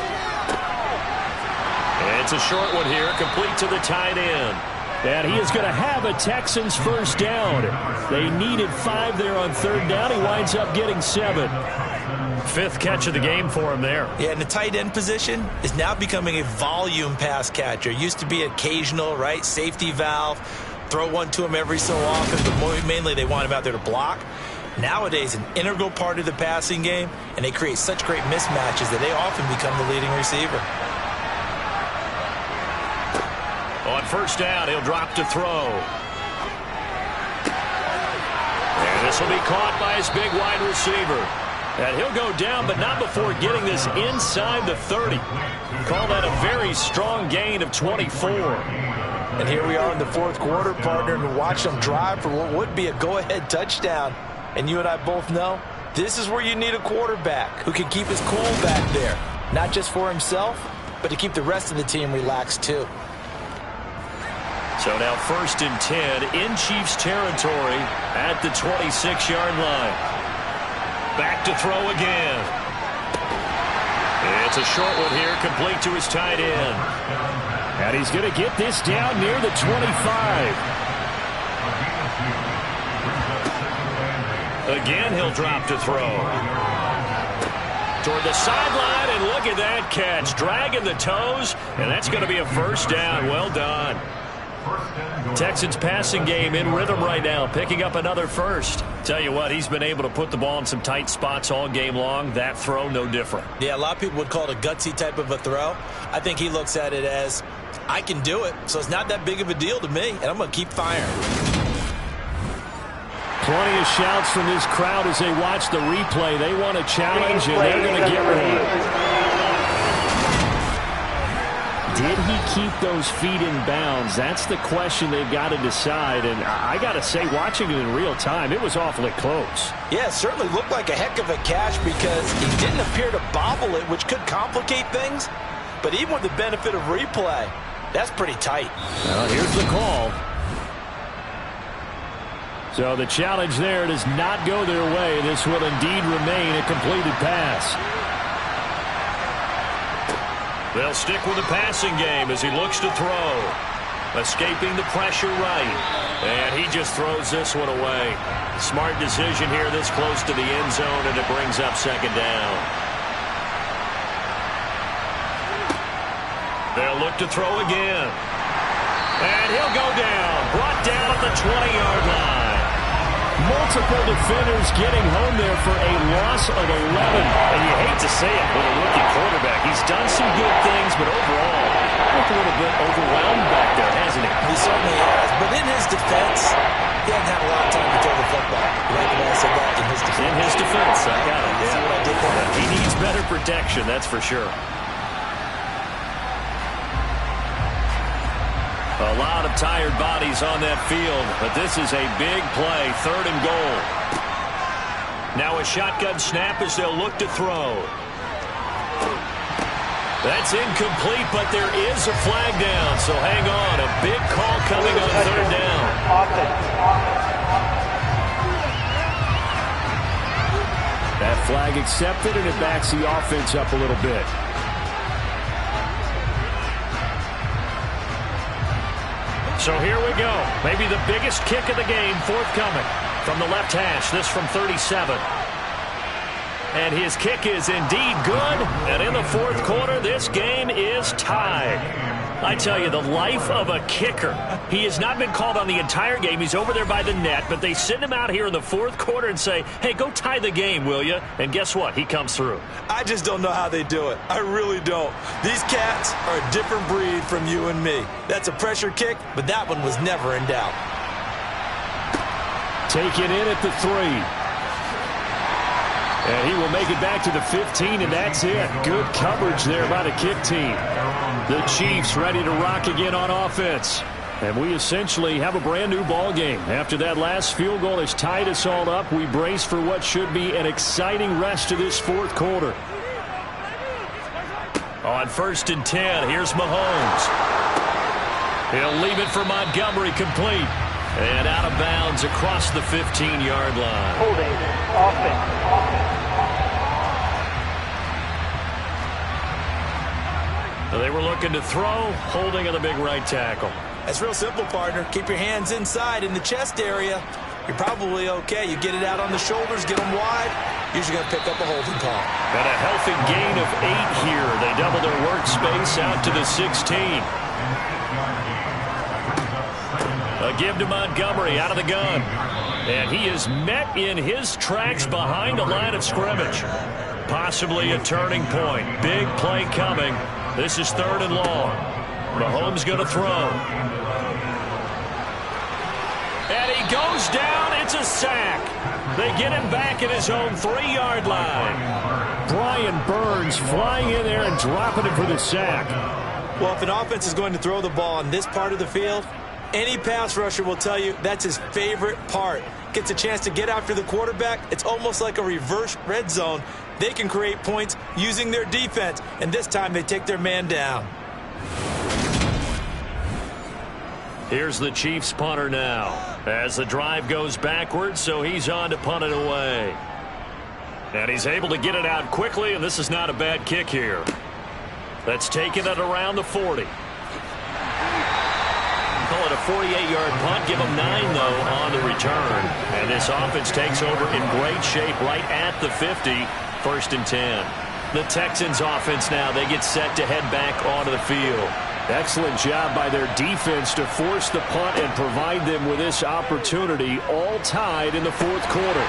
And it's a short one here, complete to the tight end. And he is going to have a Texans 1st down. They needed 5 there on 3rd down. He winds up getting 7. 5th catch of the game for him there. Yeah, and the tight end position is now becoming a volume pass catcher. Used to be occasional, right? Safety valve. Throw one to him every so often, but mainly they want him out there to block. Nowadays, an integral part of the passing game, and they create such great mismatches that they often become the leading receiver. On 1st down, he'll drop to throw. And this will be caught by his big wide receiver. And he'll go down, but not before getting this inside the 30. Call that a very strong gain of 24. And here we are in the 4th quarter, partner, and watch them drive for what would be a go-ahead touchdown. And you and I both know this is where you need a quarterback who can keep his cool back there. Not just for himself, but to keep the rest of the team relaxed too. So now 1st and 10 in Chiefs territory at the 26-yard line. Back to throw again. It's a short one here, complete to his tight end. And he's going to get this down near the 25. Again, he'll drop to throw. Toward the sideline, and look at that catch. Dragging the toes, and that's going to be a 1st down. Well done. Texans passing game in rhythm right now, picking up another 1st. Tell you what, he's been able to put the ball in some tight spots all game long. That throw, no different. Yeah, a lot of people would call it a gutsy type of a throw. I think he looks at it as, I can do it, so it's not that big of a deal to me, and I'm going to keep firing. Plenty of shouts from this crowd as they watch the replay. They want a challenge, and they're going to get one. did he keep those feet in bounds? That's the question they've got to decide. And I got to say, watching it in real time, it was awfully close. Yeah, it certainly looked like a heck of a catch because he didn't appear to bobble it, which could complicate things. But even with the benefit of replay, that's pretty tight. Well, here's the call. So the challenge there does not go their way. This will indeed remain a completed pass. They'll stick with the passing game as he looks to throw. Escaping the pressure right. And he just throws this one away. Smart decision here this close to the end zone, and it brings up second down. They'll look to throw again. And he'll go down. Brought down at the 20-yard line. Multiple defenders getting home there for a loss of 11. And you hate to say it with a rookie quarterback. He's done some good things, but overall, looked a little bit overwhelmed back there, hasn't he? He certainly has. But in his defense, he hasn't had a lot of time to throw the football. You like the way I said that? In his defense. In his defense, I got it. See what I did there? He needs better protection, that's for sure. A lot of tired bodies on that field, but this is a big play, 3rd and goal. Now a shotgun snap as they'll look to throw. That's incomplete, but there is a flag down, so hang on. A big call coming on 3rd down. That flag accepted, and it backs the offense up a little bit. So here we go. Maybe the biggest kick of the game forthcoming from the left hash. This from 37. And his kick is indeed good. And in the 4th quarter, this game is tied. I tell you, the life of a kicker. He has not been called on the entire game. He's over there by the net. But they send him out here in the 4th quarter and say, hey, go tie the game, will you? And guess what? He comes through. I just don't know how they do it. I really don't. These cats are a different breed from you and me. That's a pressure kick, but that one was never in doubt. Take it in at the 3. And he will make it back to the 15, and that's it. Good coverage there by the kick team. The Chiefs ready to rock again on offense. And we essentially have a brand-new ball game. After that last field goal has tied us all up, we brace for what should be an exciting rest of this 4th quarter. On 1st and 10, here's Mahomes. He'll leave it for Montgomery, complete. And out of bounds across the 15-yard line. Holding, offense. They were looking to throw, holding on the big right tackle. That's real simple, partner. Keep your hands inside in the chest area. You're probably okay. You get it out on the shoulders, get them wide. Usually going to pick up a holding call. And a healthy gain of 8 here. They double their workspace out to the 16. A give to Montgomery out of the gun. And he is met in his tracks behind the line of scrimmage. Possibly a turning point. Big play coming. This is 3rd and long. Mahomes going to throw. And he goes down. It's a sack. They get him back at his own 3-yard line. Brian Burns flying in there and dropping it for the sack. Well, if an offense is going to throw the ball on this part of the field, any pass rusher will tell you that's his favorite part. Gets a chance to get after the quarterback. It's almost like a reverse red zone. They can create points using their defense, and this time they take their man down. Here's the Chiefs punter now as the drive goes backwards, so he's on to punt it away. And he's able to get it out quickly, and this is not a bad kick here. That's taken at around the 40. Call it a 48-yard punt. Give them 9, though, on the return. And this offense takes over in great shape right at the 50. 1st and 10. The Texans offense now, they get set to head back onto the field. Excellent job by their defense to force the punt and provide them with this opportunity, all tied in the 4th quarter.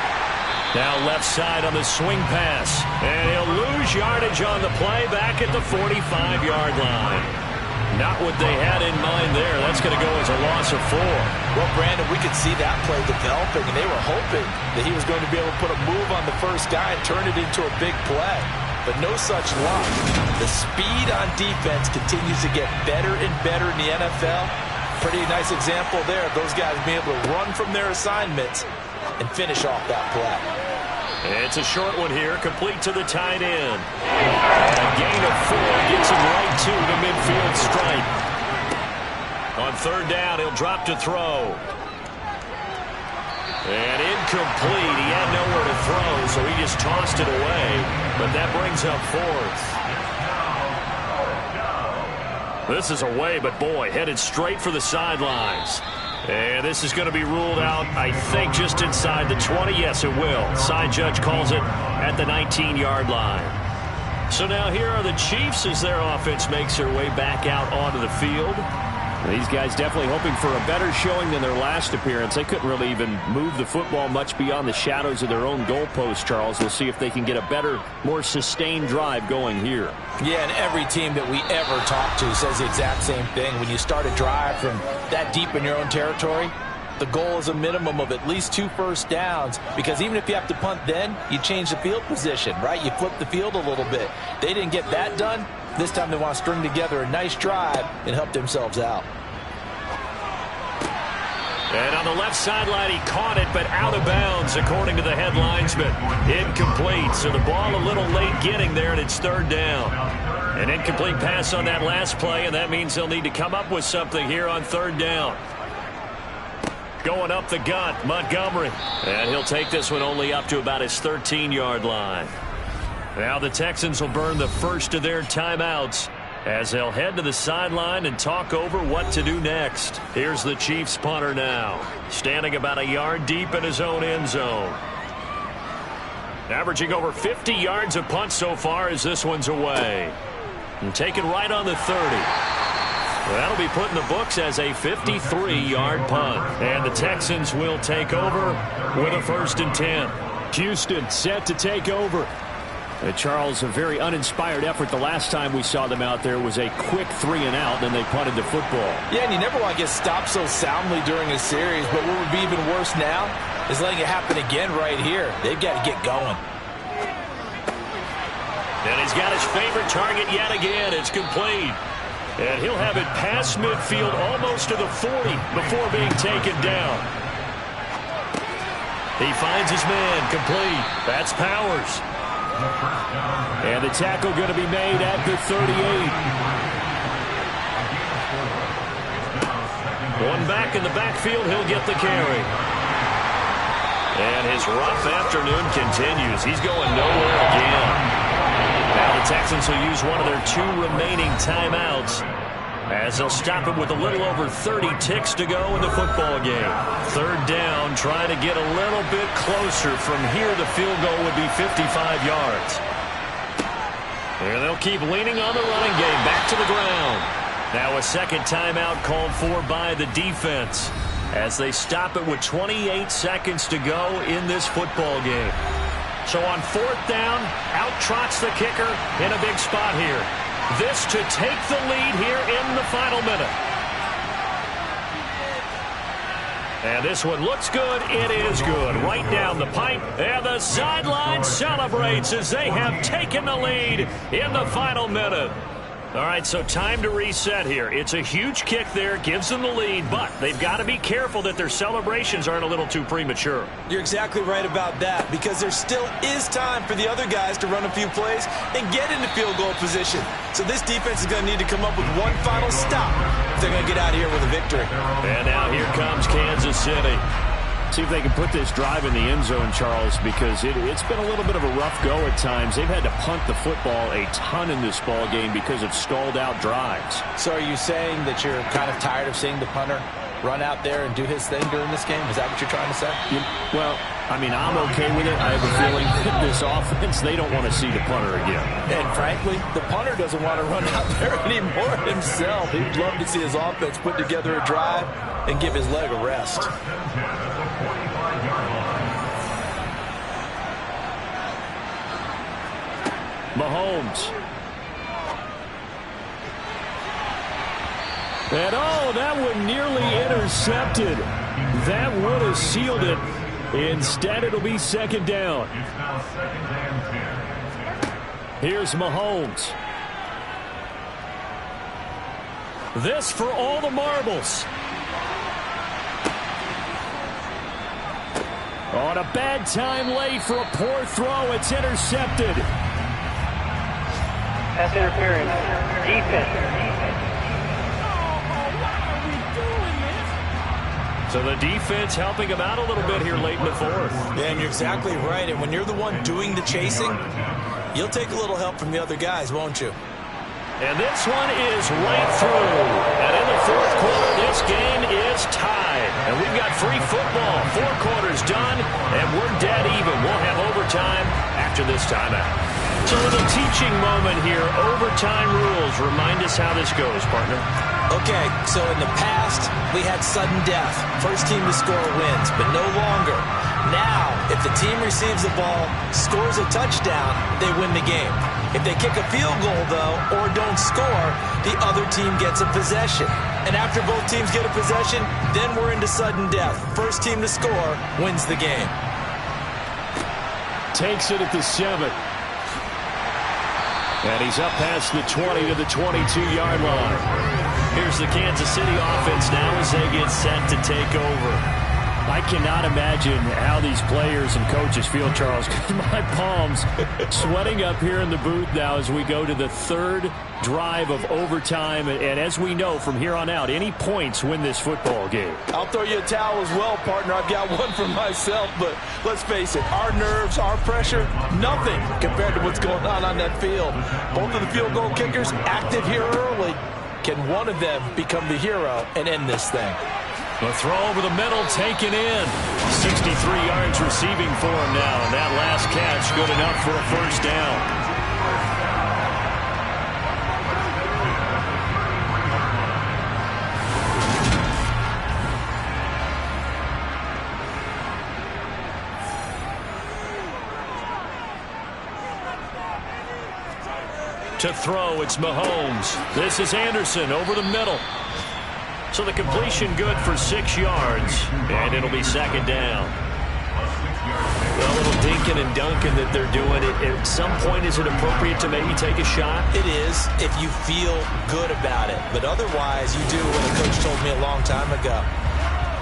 Now left side on the swing pass. And he'll lose yardage on the play back at the 45-yard line. Not what they had in mind there. That's going to go as a loss of 4. Well, Brandon, we could see that play developing, and they were hoping that he was going to be able to put a move on the first guy and turn it into a big play. but no such luck. The speed on defense continues to get better and better in the NFL. Pretty nice example there of those guys being able to run from their assignments and finish off that play. It's a short one here, complete to the tight end. And a gain of 4 gets him right to the midfield stripe. On third down, he'll drop to throw. And incomplete. He had nowhere to throw, so he just tossed it away. But that brings up 4th. This is away, but boy, headed straight for the sidelines. And this is going to be ruled out, I think, just inside the 20. Yes, it will. Side judge calls it at the 19-yard line. So now here are the Chiefs as their offense makes their way back out onto the field. These guys definitely hoping for a better showing than their last appearance. They couldn't really even move the football much beyond the shadows of their own goalpost, Charles. We'll see if they can get a better, more sustained drive going here. Yeah, and every team that we ever talk to says the exact same thing. When you start a drive from that deep in your own territory, the goal is a minimum of at least 2 first downs, because even if you have to punt then, you change the field position, right? You flip the field a little bit. They didn't get that done. This time they want to string together a nice drive and help themselves out. And on the left sideline, he caught it, but out of bounds, according to the head linesman. Incomplete, so the ball a little late getting there, and it's third down. An incomplete pass on that last play, and that means they'll need to come up with something here on third down. Going up the gut, Montgomery. And he'll take this one only up to about his 13-yard line. Now the Texans will burn the first of their timeouts as they'll head to the sideline and talk over what to do next. Here's the Chiefs punter now, standing about a yard deep in his own end zone. Averaging over 50 yards a punt so far as this one's away. And taken right on the 30. That'll be put in the books as a 53-yard punt. And the Texans will take over with a 1st and 10. Houston set to take over. Charles, a very uninspired effort. The last time we saw them out there was a quick 3 and out, and they punted the football. Yeah, and you never want to get stopped so soundly during a series, but what would be even worse now is letting it happen again right here. They've got to get going. And he's got his favorite target yet again. It's complete. And he'll have it past midfield almost to the 40 before being taken down. He finds his man, complete. That's Powers. And the tackle going to be made at the 38. One back in the backfield, he'll get the carry. And his rough afternoon continues. He's going nowhere again. Now the Texans will use one of their 2 remaining timeouts as they'll stop it with a little over 30 ticks to go in the football game. Third down, trying to get a little bit closer. From here, the field goal would be 55 yards. And they'll keep leaning on the running game, back to the ground. Now a second timeout called for by the defense as they stop it with 28 seconds to go in this football game. So on 4th down, out trots the kicker in a big spot here. This to take the lead here in the final minute. And this one looks good. It is good. Right down the pipe. And the sideline celebrates as they have taken the lead in the final minute. All right, so time to reset here. It's a huge kick there, gives them the lead, but they've got to be careful that their celebrations aren't a little too premature. You're exactly right about that, because there still is time for the other guys to run a few plays and get into field goal position. So this defense is going to need to come up with one final stop if they're going to get out of here with a victory. And now here comes Kansas City. See if they can put this drive in the end zone, Charles, because it's been a little bit of a rough go at times. They've had to punt the football a ton in this ball game because of stalled-out drives. So are you saying that you're kind of tired of seeing the punter run out there and do his thing during this game? Is that what you're trying to say? Well, I mean, I'm okay with it. I have a feeling that this offense, they don't want to see the punter again. And frankly, the punter doesn't want to run out there anymore himself. He'd love to see his offense put together a drive and give his leg a rest. Mahomes. And oh, that one nearly intercepted. That would have sealed it. Instead, it'll be 2nd down. Here's Mahomes. This for all the marbles. On a bad time late for a poor throw. It's intercepted. Pass interference. Defense. So the defense helping him out a little bit here late in the fourth. Yeah, and you're exactly right. And when you're the one doing the chasing, you'll take a little help from the other guys, won't you? And this one is right through. And in the fourth quarter, this game is tied. And we've got free football. 4 quarters done, and we're dead even. We'll have overtime after this timeout. So a little teaching moment here. Overtime rules. Remind us how this goes, partner. Okay, so in the past, we had sudden death. First team to score wins, but no longer. Now, if the team receives the ball, scores a touchdown, they win the game. If they kick a field goal, though, or don't score, the other team gets a possession. And after both teams get a possession, then we're into sudden death. First team to score wins the game. Takes it at the 7. And he's up past the 20 to the 22-yard line. Here's the Kansas City offense now as they get set to take over. I cannot imagine how these players and coaches feel, Charles, because my palms sweating up here in the booth now as we go to the 3rd drive of overtime. And as we know from here on out, any points win this football game. I'll throw you a towel as well, partner. I've got one for myself, but let's face it, our nerves, our pressure, nothing compared to what's going on that field. Both of the field goal kickers active here early. Can one of them become the hero and end this thing? The throw over the middle taken in. 63 yards receiving for him now, and that last catch good enough for a first down. To throw, it's Mahomes. This is Anderson over the middle. So the completion good for 6 yards, and it'll be second down. A little dinking and dunking that they're doing. At some point, is it appropriate to maybe take a shot? It is if you feel good about it. But otherwise, you do what a coach told me a long time ago.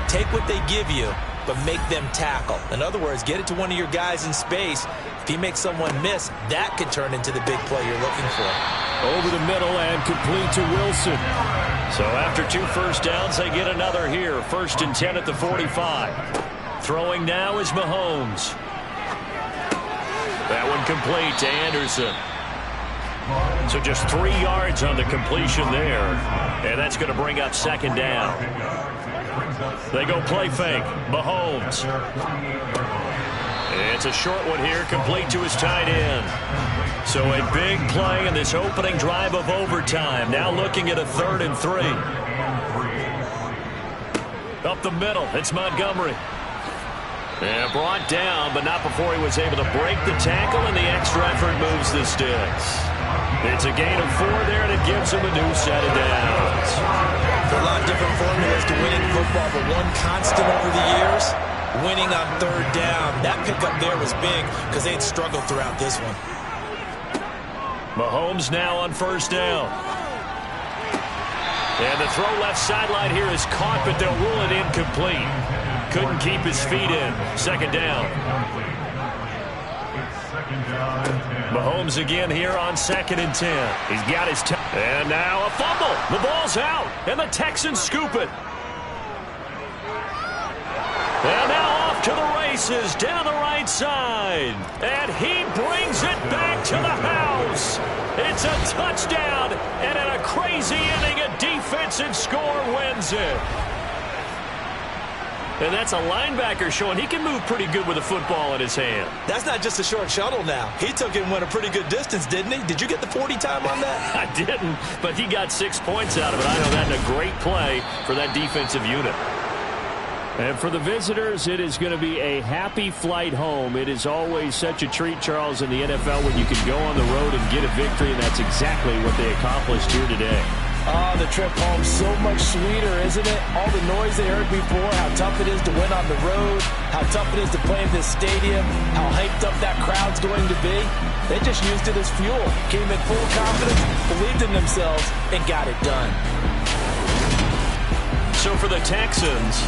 Take what they give you, but make them tackle. In other words, get it to one of your guys in space. If he makes someone miss, that could turn into the big play you're looking for. Over the middle and complete to Wilson. So after 2 first downs, they get another here. 1st and 10 at the 45. Throwing now is Mahomes. That one complete to Anderson. So just 3 yards on the completion there. And that's going to bring up second down. They go play fake. Mahomes. It's a short one here, complete to his tight end. So a big play in this opening drive of overtime. Now looking at a 3rd and 3. Up the middle, it's Montgomery. And brought down, but not before he was able to break the tackle, and the extra effort moves the sticks. It's a gain of 4 there, and it gives him a new set of downs. There are a lot of different formulas to winning football, but one constant over the years, winning on 3rd down. That pickup there was big because they'd struggled throughout this one. Mahomes now on 1st down. And the throw left sideline here is caught, but they'll rule it incomplete. Couldn't keep his feet in. Second down. Mahomes again here on 2nd and 10. He's got his and now a fumble. The ball's out, and the Texans scoop it. And now off to the races down the right side. And he brings it back to the house. It's a touchdown, and in a crazy inning, a defensive score wins it. And that's a linebacker showing he can move pretty good with a football in his hand. That's not just a short shuttle now. He took it and went a pretty good distance, didn't he? Did you get the 40 time on that? I didn't, but he got 6 points out of it. I know that's a great play for that defensive unit. And for the visitors, it is going to be a happy flight home. It is always such a treat, Charles, in the NFL when you can go on the road and get a victory, and that's exactly what they accomplished here today. Oh, the trip home so much sweeter, isn't it? All the noise they heard before, how tough it is to win on the road, how tough it is to play in this stadium, how hyped up that crowd's going to be. They just used it as fuel, came in full confidence, believed in themselves, and got it done. So for the Texans,